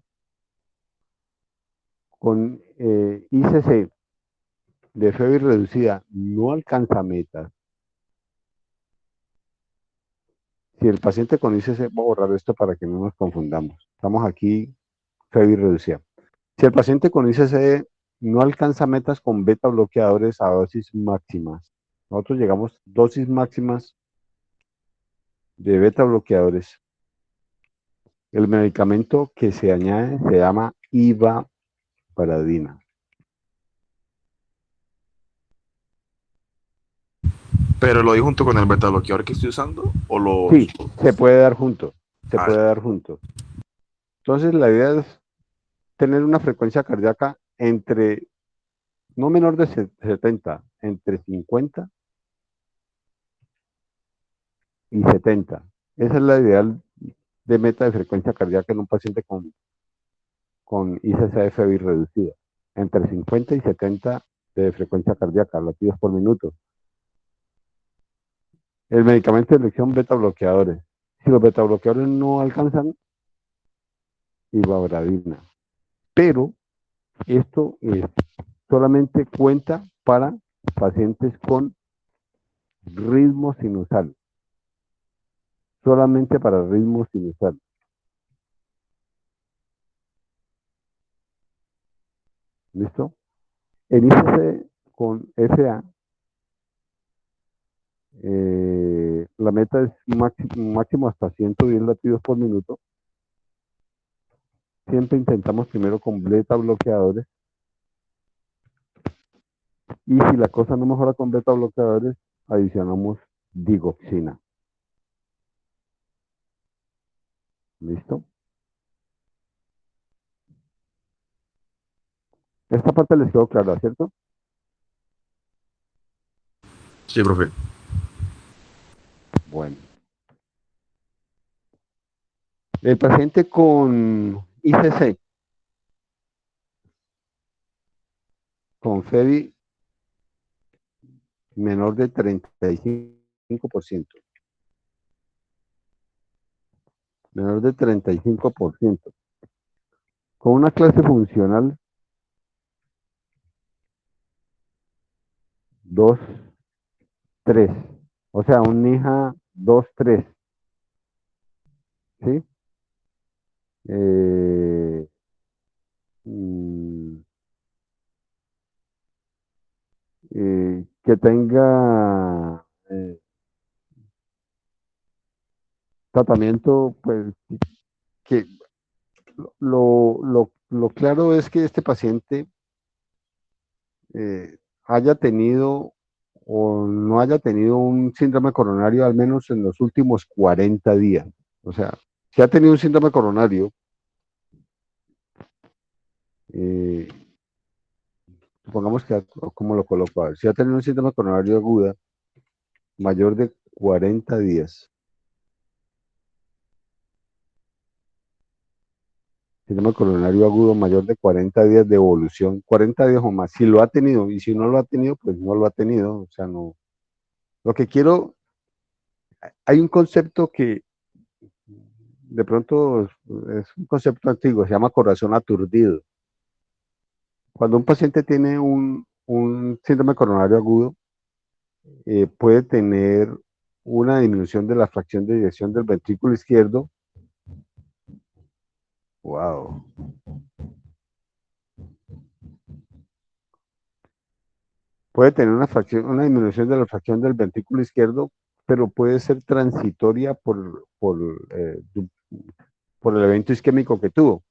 [SPEAKER 2] con ICC de fiebre reducida no alcanza metas, si el paciente con ICC, voy a borrar esto para que no nos confundamos. Estamos aquí, fiebre reducida. Si el paciente con ICC no alcanza metas con beta bloqueadores a dosis máximas, nosotros llegamos a dosis máximas de beta bloqueadores. El medicamento que se añade se llama ivabradina.
[SPEAKER 1] Pero lo di junto con el beta bloqueador que estoy usando o los.
[SPEAKER 2] Sí, se puede dar junto, se
[SPEAKER 1] Ah,
[SPEAKER 2] puede dar junto. Entonces la idea es tener una frecuencia cardíaca entre, no menor de 70, entre 50 y 70. Esa es la ideal de meta de frecuencia cardíaca en un paciente con ICCFI reducida, entre 50 y 70 de frecuencia cardíaca, latidos por minuto. El medicamento de elección beta bloqueadores. Si los beta bloqueadores no alcanzan, ivabradina. Pero esto solamente cuenta para pacientes con ritmo sinusal. Solamente para ritmo sinusal. ¿Listo? En ICC con FA La meta es máximo hasta 110 latidos por minuto. Siempre intentamos primero con beta bloqueadores. Y si la cosa no mejora con beta bloqueadores, adicionamos digoxina. ¿Listo? Esta parte les quedó clara, ¿cierto?
[SPEAKER 1] Sí, profe.
[SPEAKER 2] Bueno. El paciente con ICC, con FEBI menor de 35%. Menor de 35%. Con una clase funcional 2, 3. O sea, un NIJA 2, 3. ¿Sí? Eh, mm, que tenga tratamiento, pues, que lo claro es que este paciente haya tenido o no haya tenido un síndrome coronario al menos en los últimos 40 días. O sea, si ha tenido un síndrome coronario, eh, supongamos que, ¿cómo lo coloco? A ver, si ha tenido un síndrome coronario aguda mayor de 40 días, síndrome coronario agudo mayor de 40 días de evolución, 40 días o más, si lo ha tenido, y si no lo ha tenido, pues no lo ha tenido, o sea, no. Lo que quiero, hay un concepto que de pronto es un concepto antiguo, se llama corazón aturdido. Cuando un paciente tiene un síndrome coronario agudo, puede tener una disminución de la fracción de eyección del ventrículo izquierdo. Wow. Puede tener una disminución de la fracción del ventrículo izquierdo, pero puede ser transitoria por el evento isquémico que tuvo.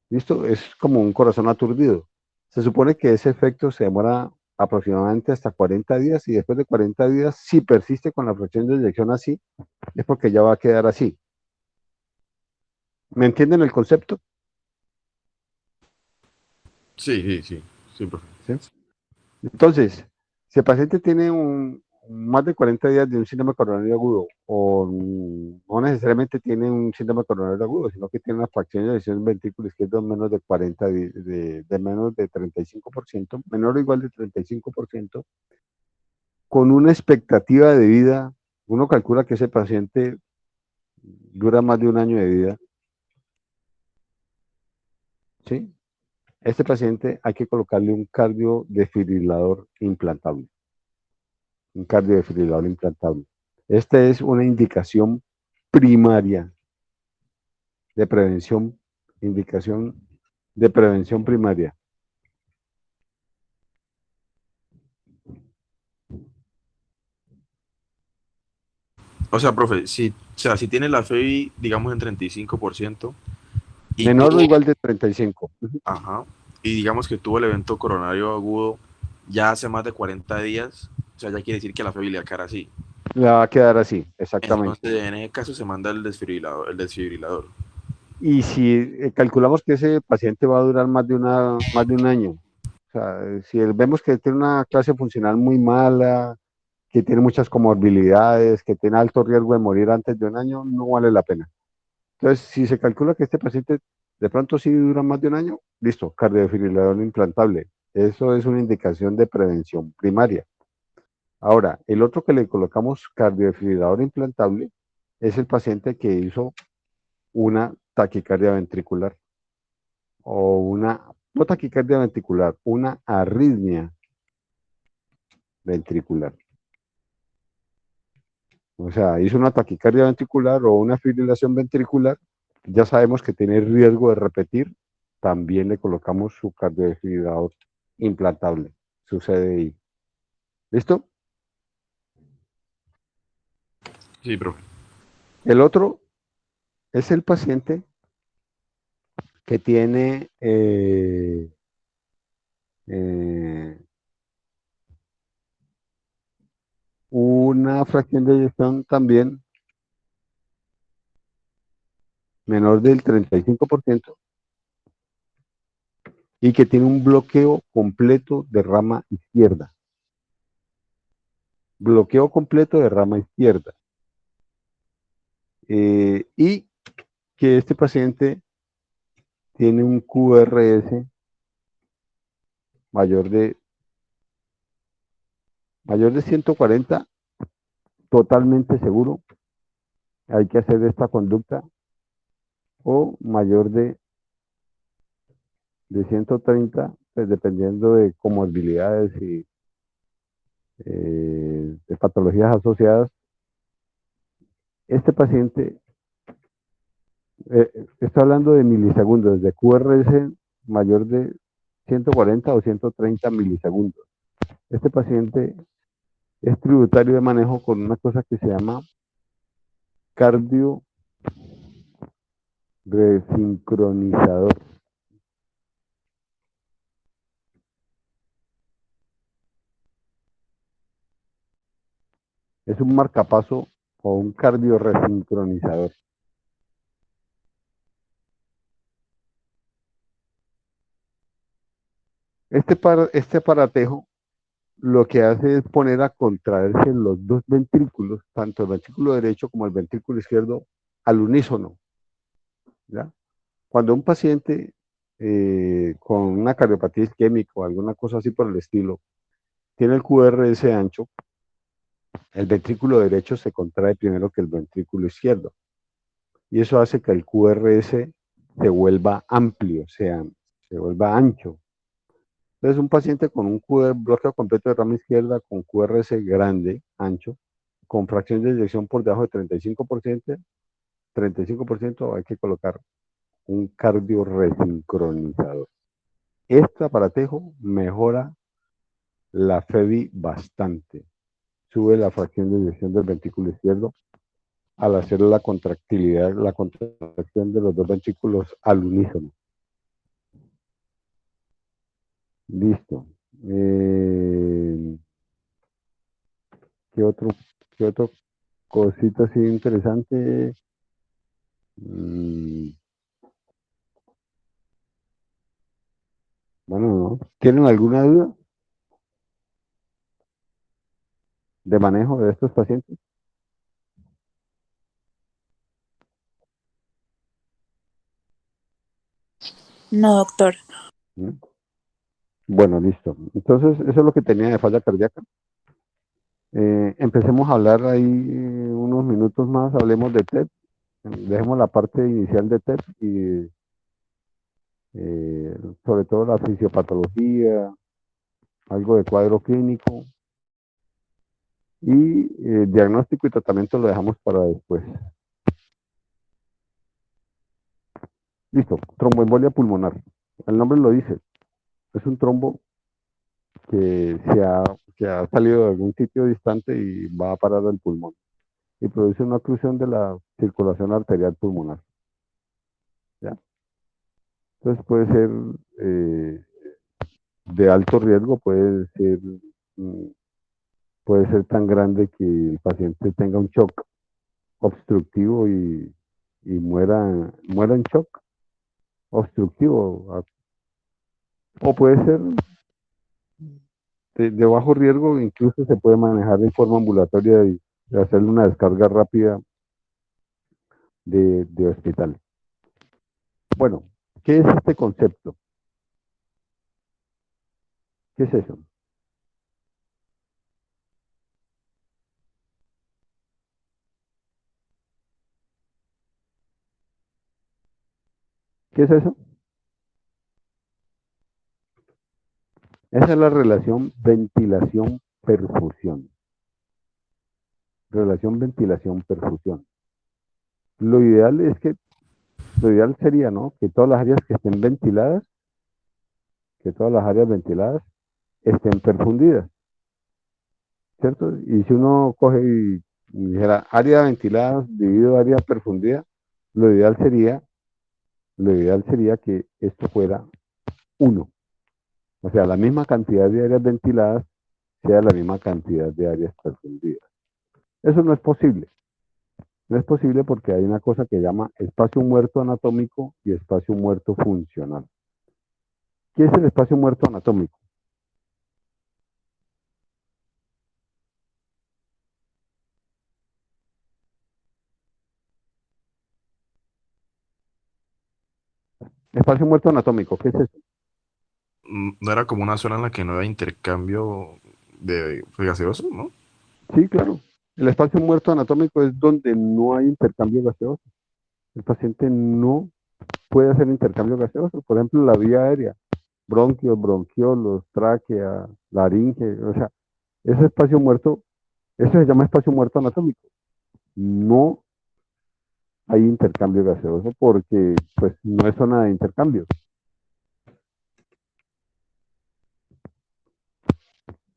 [SPEAKER 2] ¿Listo? Es como un corazón aturdido. Se supone que ese efecto se demora aproximadamente hasta 40 días y después de 40 días, si persiste con la fracción de eyección así, es porque ya va a quedar así. ¿Me entienden el concepto?
[SPEAKER 1] Sí, sí, sí. Sí, profe.
[SPEAKER 2] ¿Sí? Entonces, si el paciente tiene más de 40 días de un síndrome coronario agudo, o no necesariamente tiene un síndrome coronario agudo, sino que tiene una fracción de eyección del ventrículo izquierdo menos de 40, de menos de 35%, menor o igual de 35%, con una expectativa de vida, uno calcula que ese paciente dura más de un año de vida, ¿sí? Este paciente hay que colocarle un cardiodesfibrilador implantable. Un cardiodesfibrilador implantable. Esta es una indicación primaria de prevención, indicación de prevención primaria.
[SPEAKER 1] O sea, profe, si tiene la FEBI, digamos, en 35% y
[SPEAKER 2] Menor o
[SPEAKER 1] tuvo,
[SPEAKER 2] igual de 35.
[SPEAKER 1] ajá, y digamos que tuvo el evento coronario agudo ya hace más de 40 días, o sea, ya quiere decir que la FEBI le va a quedar así.
[SPEAKER 2] Le va a quedar así, exactamente.
[SPEAKER 1] Entonces, en ese caso se manda el desfibrilador.
[SPEAKER 2] Y si calculamos que ese paciente va a durar más de un año, o sea, si vemos que tiene una clase funcional muy mala, que tiene muchas comorbilidades, que tiene alto riesgo de morir antes de un año, no vale la pena. Entonces, si se calcula que este paciente de pronto sí dura más de un año, listo, cardiodesfibrilador implantable. Eso es una indicación de prevención primaria. Ahora, el otro que le colocamos cardiodesfibrilador implantable es el paciente que hizo una taquicardia ventricular o no taquicardia ventricular, una arritmia ventricular. O sea, hizo una taquicardia ventricular o una fibrilación ventricular, ya sabemos que tiene riesgo de repetir, también le colocamos su cardiodesfibrilador implantable, su CDI. ¿Listo?
[SPEAKER 1] Sí, profe.
[SPEAKER 2] El otro es el paciente que tiene eh, una fracción de eyección también menor del 35% y que tiene un bloqueo completo de rama izquierda. Bloqueo completo de rama izquierda. Y que este paciente tiene un QRS mayor de, mayor de 140, totalmente seguro, hay que hacer esta conducta, o mayor de 130, pues dependiendo de comorbilidades y de patologías asociadas. Este paciente, está hablando de milisegundos, de QRS mayor de 140 o 130 milisegundos. Este paciente es tributario de manejo con una cosa que se llama cardio resincronizador. Es un marcapaso o un cardio resincronizador. Este aparatejo lo que hace es poner a contraerse los dos ventrículos, tanto el ventrículo derecho como el ventrículo izquierdo, al unísono, ¿ya? Cuando un paciente con una cardiopatía isquémica o alguna cosa así por el estilo tiene el QRS ancho, el ventrículo derecho se contrae primero que el ventrículo izquierdo. Y eso hace que el QRS se vuelva amplio, se vuelva ancho. Entonces, un paciente con un bloqueo completo de rama izquierda, con QRS grande, ancho, con fracción de eyección por debajo de 35%, hay que colocar un cardio resincronizador. Este aparatejo mejora la FEBI bastante. Sube la fracción de eyección del ventrículo izquierdo al hacer la contractilidad, la contracción de los dos ventrículos al unísono. Listo. ¿Qué otro, qué otro cosita así interesante? Mm, bueno, ¿no? ¿Tienen alguna duda de manejo de estos pacientes?
[SPEAKER 5] No, doctor.
[SPEAKER 2] ¿Mm? Bueno, listo. Entonces, eso es lo que tenía de falla cardíaca. Empecemos a hablar ahí unos minutos más, hablemos de TEP. Dejemos la parte inicial de TEP y sobre todo la fisiopatología, algo de cuadro clínico y diagnóstico y tratamiento lo dejamos para después. Listo, tromboembolia pulmonar. El nombre lo dice, es un trombo que ha salido de algún sitio distante y va a parar al pulmón y produce una oclusión de la circulación arterial pulmonar. ¿Ya? Entonces puede ser de alto riesgo, mm, puede ser tan grande que el paciente tenga un shock obstructivo y muera en shock obstructivo. O puede ser de bajo riesgo, incluso se puede manejar en forma ambulatoria y hacerle una descarga rápida de hospital. Bueno, ¿qué es este concepto? ¿Qué es eso? ¿Qué es eso? Esa es la relación ventilación-perfusión. Relación ventilación-perfusión. Lo ideal es que, lo ideal sería, ¿no? Que todas las áreas que estén ventiladas, que todas las áreas ventiladas estén perfundidas, ¿cierto? Y si uno coge y dijera área ventilada dividido área perfundida, lo ideal sería, lo ideal sería que esto fuera uno. O sea, la misma cantidad de áreas ventiladas sea la misma cantidad de áreas perfundidas. Eso no es posible. No es posible porque hay una cosa que llama espacio muerto anatómico y espacio muerto funcional. ¿Qué es el espacio muerto anatómico? Espacio muerto anatómico, ¿qué es eso?
[SPEAKER 1] No era como una zona en la que no había intercambio de gaseoso, ¿no?
[SPEAKER 2] Sí, claro. El espacio muerto anatómico es donde no hay intercambio gaseoso. El paciente no puede hacer intercambio gaseoso. Por ejemplo, la vía aérea, bronquios, bronquiolos, tráquea, laringe, o sea, ese espacio muerto, eso se llama espacio muerto anatómico. No hay intercambio gaseoso porque pues no es zona de intercambio.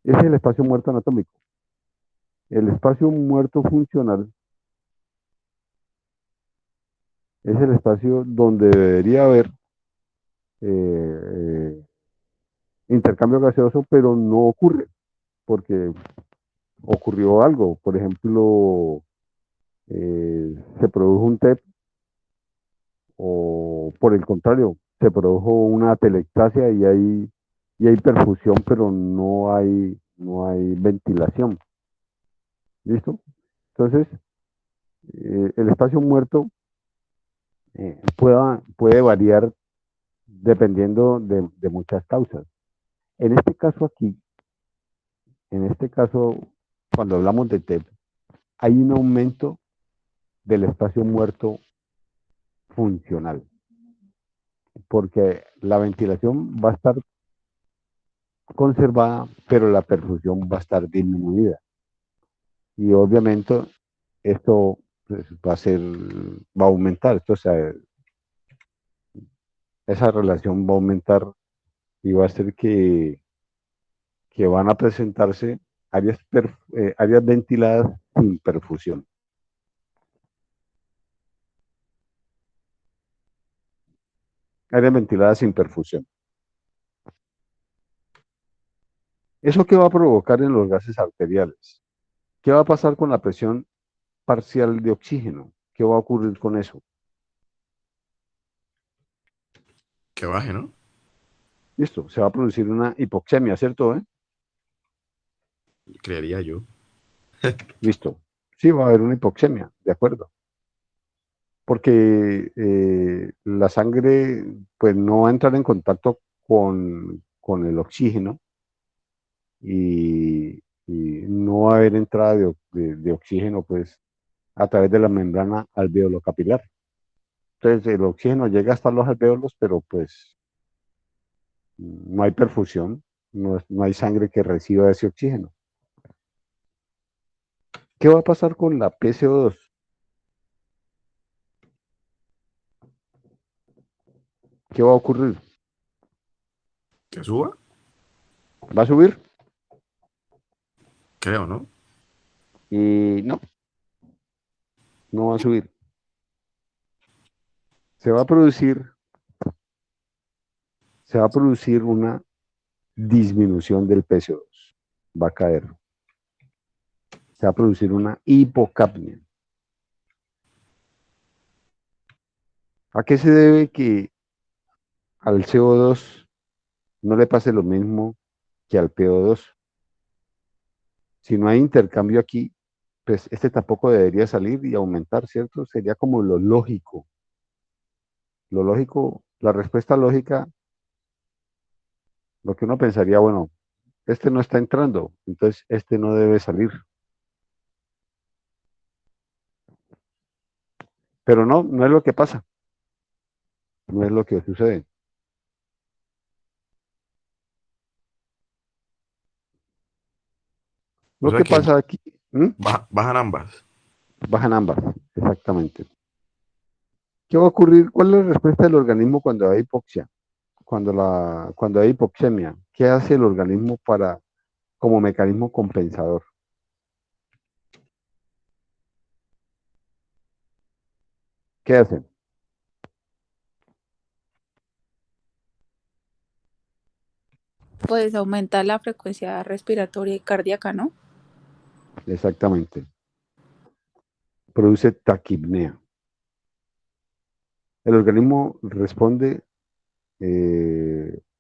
[SPEAKER 2] Ese es el espacio muerto anatómico. El espacio muerto funcional es el espacio donde debería haber eh, intercambio gaseoso, pero no ocurre porque ocurrió algo. Por ejemplo, se produjo un TEP o por el contrario, se produjo una atelectasia y hay perfusión, pero no hay ventilación. ¿Listo? Entonces, el espacio muerto puede variar dependiendo de muchas causas. En este caso aquí, en este caso, cuando hablamos de TEP, hay un aumento del espacio muerto funcional, porque la ventilación va a estar conservada, pero la perfusión va a estar disminuida. Y obviamente esto pues, va a aumentar, esto, o sea, esa relación va a aumentar y va a hacer que van a presentarse áreas ventiladas sin perfusión. Áreas ventiladas sin perfusión. ¿Eso qué va a provocar en los gases arteriales? ¿Qué va a pasar con la presión parcial de oxígeno? ¿Qué va a ocurrir con eso?
[SPEAKER 1] Que baje, ¿no?
[SPEAKER 2] Listo, se va a producir una hipoxemia, ¿cierto?
[SPEAKER 1] Creería yo.
[SPEAKER 2] Listo. Sí, va a haber una hipoxemia, de acuerdo. Porque la sangre pues no va a entrar en contacto con el oxígeno y no va a haber entrada de oxígeno pues a través de la membrana alveolo-capilar. Entonces el oxígeno llega hasta los alvéolos, pero pues no hay perfusión, no hay sangre que reciba ese oxígeno. ¿Qué va a pasar con la PCO2? ¿Qué va a ocurrir?
[SPEAKER 1] Que suba,
[SPEAKER 2] ¿Va a subir?
[SPEAKER 1] creo, ¿no?
[SPEAKER 2] Y no, no va a subir. Se va a producir, se va a producir una disminución del PCO2. Va a caer. Se va a producir una hipocapnia. ¿A qué se debe que al CO2 no le pase lo mismo que al PO2? Si no hay intercambio aquí, pues este tampoco debería salir y aumentar, ¿cierto? Sería como lo lógico. Lo lógico, la respuesta lógica, lo que uno pensaría, bueno, este no está entrando, entonces este no debe salir. Pero no, no es lo que pasa, no es lo que sucede.
[SPEAKER 1] O
[SPEAKER 2] Lo
[SPEAKER 1] sea
[SPEAKER 2] que
[SPEAKER 1] que
[SPEAKER 2] pasa aquí, ¿m?
[SPEAKER 1] bajan ambas.
[SPEAKER 2] Bajan ambas, exactamente. ¿Qué va a ocurrir? ¿Cuál es la respuesta del organismo cuando hay hipoxia? Cuando hay hipoxemia, ¿qué hace el organismo como mecanismo compensador? ¿Qué hacen?
[SPEAKER 5] Pues aumenta la frecuencia respiratoria y cardíaca, ¿no?
[SPEAKER 2] Exactamente. Produce taquipnea. El organismo responde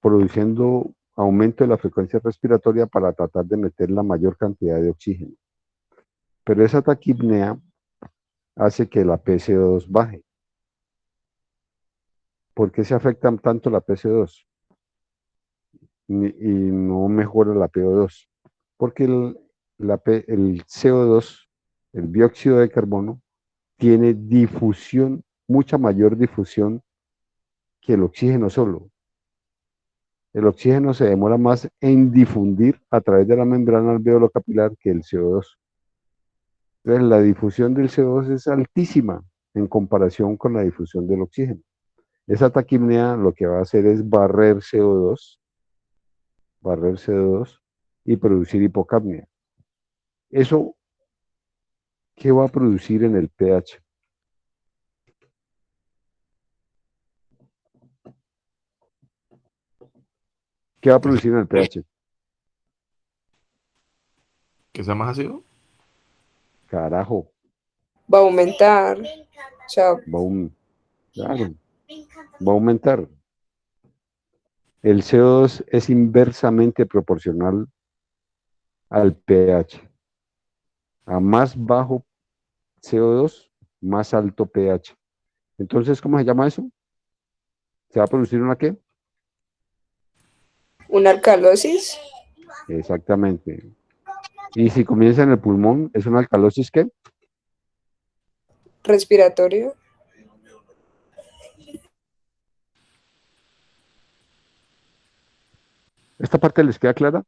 [SPEAKER 2] produciendo aumento de la frecuencia respiratoria para tratar de meter la mayor cantidad de oxígeno. Pero esa taquipnea hace que la PCO2 baje. ¿Por qué se afecta tanto la PCO2 y no mejora la PO2? Porque el CO2, el dióxido de carbono, tiene difusión, mucha mayor difusión que el oxígeno solo. El oxígeno se demora más en difundir a través de la membrana alveolo-capilar que el CO2. Entonces, la difusión del CO2 es altísima en comparación con la difusión del oxígeno. Esa taquipnea lo que va a hacer es barrer CO2 y producir hipocapnia. ¿Eso qué va a producir en el pH? ¿Qué va a
[SPEAKER 1] Que sea,
[SPEAKER 2] producir en el pH?
[SPEAKER 1] que sea más ácido.
[SPEAKER 2] Carajo,
[SPEAKER 4] Va a aumentar. O sea,
[SPEAKER 2] va a, claro, va a aumentar. El CO2 es inversamente proporcional al pH. A más bajo CO2, más alto pH. Entonces, ¿cómo se llama eso? ¿Se va a producir una qué?
[SPEAKER 4] una alcalosis
[SPEAKER 2] Exactamente. Y si comienza en el pulmón, ¿es una alcalosis qué?
[SPEAKER 4] respiratoria.
[SPEAKER 2] ¿Esta parte les queda clara?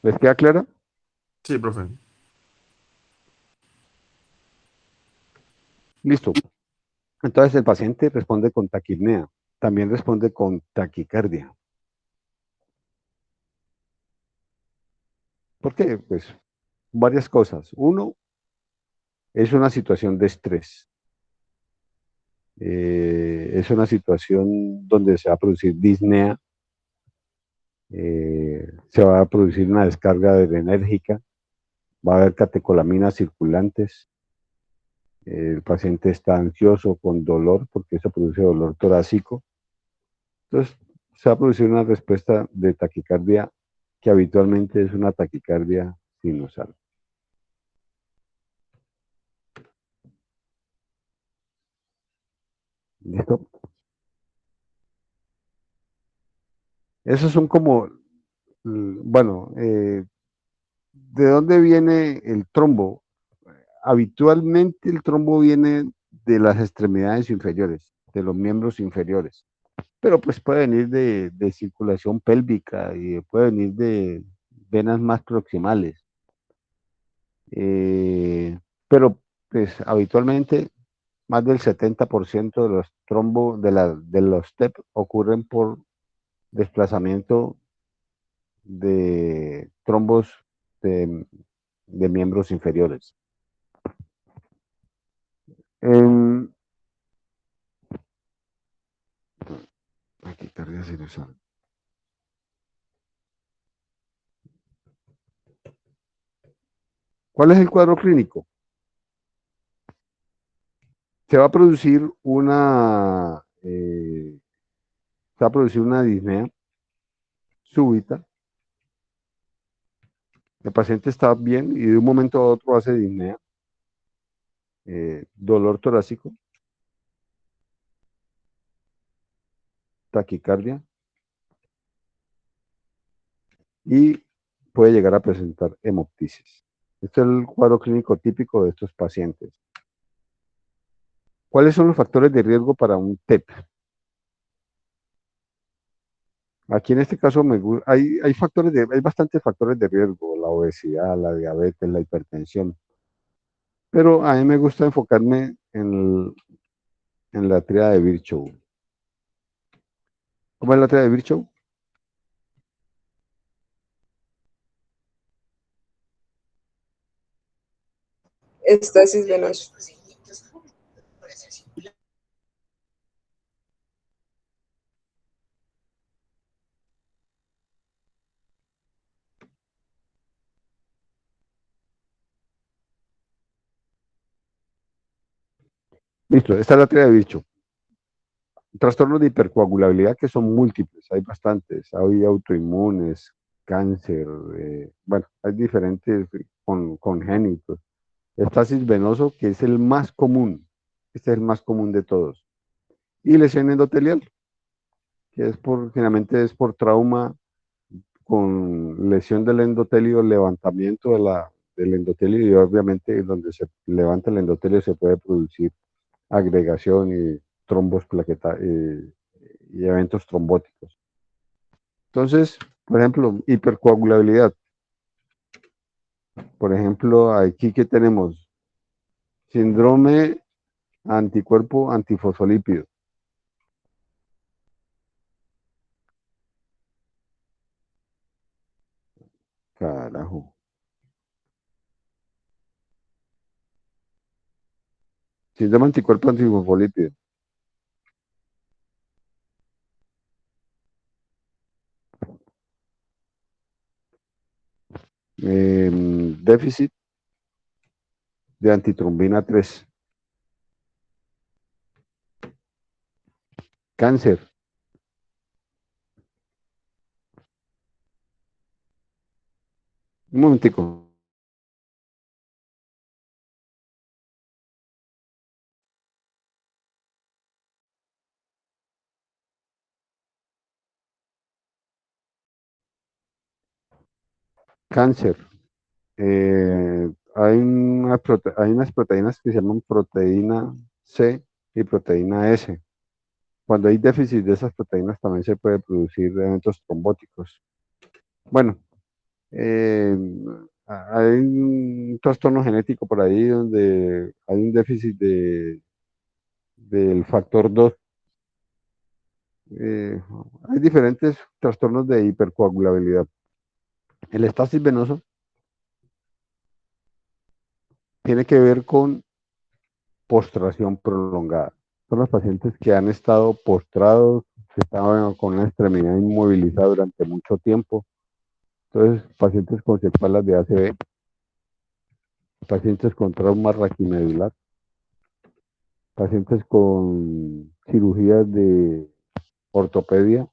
[SPEAKER 2] ¿Les queda clara?
[SPEAKER 1] Sí, profe.
[SPEAKER 2] Listo. Entonces el paciente responde con taquipnea, también responde con taquicardia. ¿Por qué? Pues varias cosas. Uno, es una situación de estrés. Es una situación donde se va a producir disnea, se va a producir una descarga adrenérgica, va a haber catecolaminas circulantes, el paciente está ansioso con dolor porque eso produce dolor torácico. Entonces, se va a producir una respuesta de taquicardia que habitualmente es una taquicardia sinusal. ¿Listo? Esos son como, bueno, ¿de dónde viene el trombo? Habitualmente el trombo viene de las extremidades inferiores, de los miembros inferiores, pero pues puede venir de circulación pélvica y puede venir de venas más proximales. Pero pues habitualmente más del 70% de los trombos de los TEP ocurren por desplazamiento de trombos de, de miembros inferiores. En, aquí tardía sinusal. ¿Cuál es el cuadro clínico? Se va a producir una disnea súbita. El paciente está bien y de un momento a otro hace disnea, dolor torácico, taquicardia y puede llegar a presentar hemoptisis. Este es el cuadro clínico típico de estos pacientes. ¿Cuáles son los factores de riesgo para un TEP? Aquí en este caso hay bastantes factores de riesgo, la obesidad, la diabetes, la hipertensión, pero a mí me gusta enfocarme en la tríada de Virchow. ¿Cómo es la tríada de Virchow?
[SPEAKER 4] Estasis venoso.
[SPEAKER 2] Listo, esta es la teoría de bicho. Trastornos de hipercoagulabilidad que son múltiples, hay bastantes, hay autoinmunes, cáncer, bueno, hay diferentes congénitos. Estasis venoso, que es el más común, este es el más común de todos. Y lesión endotelial, que generalmente es por trauma con lesión del endotelio, levantamiento del endotelio y obviamente donde se levanta el endotelio se puede producir agregación y trombos y eventos trombóticos. Entonces, por ejemplo, hipercoagulabilidad. Por ejemplo, aquí que tenemos síndrome anticuerpo antifosfolípido. Carajo. Síndrome anticuerpo antifosfolípido. Déficit de antitrombina 3. Cáncer. Un momentico. Cáncer. Hay unas proteínas que se llaman proteína C y proteína S. Cuando hay déficit de esas proteínas también se puede producir eventos trombóticos. Bueno, eh, hay un trastorno genético por ahí donde hay un déficit del factor 2. Eh, Hay diferentes trastornos de hipercoagulabilidad. El estasis venoso tiene que ver con postración prolongada. Son los pacientes que han estado postrados, que estaban con una extremidad inmovilizada durante mucho tiempo. Entonces, pacientes con secuelas de ACV, pacientes con trauma raquimedular, pacientes con cirugías de ortopedia,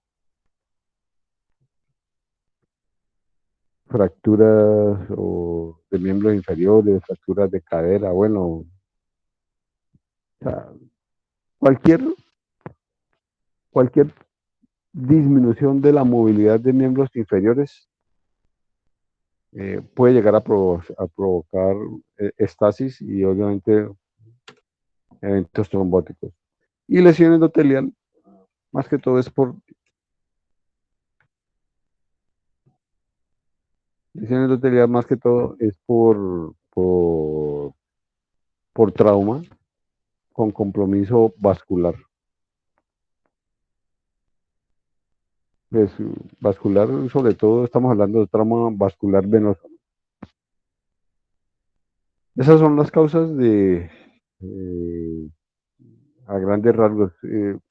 [SPEAKER 2] fracturas o de miembros inferiores, fracturas de cadera, bueno, o sea, cualquier, cualquier disminución de la movilidad de miembros inferiores puede llegar a provocar estasis y obviamente eventos trombóticos. Y lesión endotelial, más que todo es por lesión endotelial, más que todo es por trauma con compromiso vascular. Pues, vascular, sobre todo, estamos hablando de trauma vascular venoso. Esas son las causas a grandes rasgos.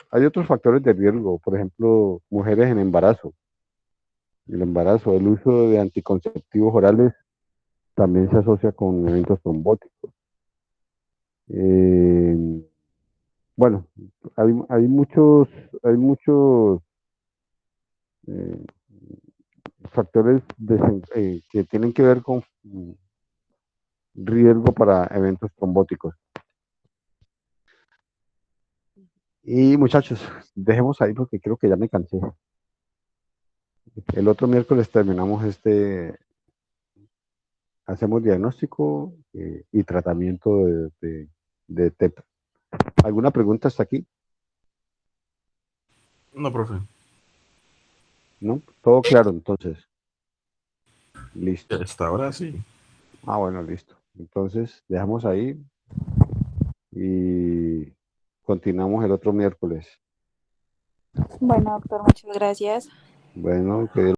[SPEAKER 2] Hay otros factores de riesgo, por ejemplo, mujeres en embarazo. El uso de anticonceptivos orales también se asocia con eventos trombóticos. Eh, bueno, hay muchos eh, factores que tienen que ver con riesgo para eventos trombóticos. Y muchachos, dejemos ahí porque creo que ya me cansé. El otro miércoles terminamos hacemos diagnóstico y tratamiento de TEP. ¿Alguna pregunta hasta aquí?
[SPEAKER 1] No, profe.
[SPEAKER 2] ¿No? Todo claro, entonces. Listo.
[SPEAKER 1] Hasta ahora sí.
[SPEAKER 2] Ah, bueno, listo. Entonces, dejamos ahí y continuamos el otro miércoles.
[SPEAKER 5] Bueno, doctor, muchas gracias.
[SPEAKER 2] Bueno, que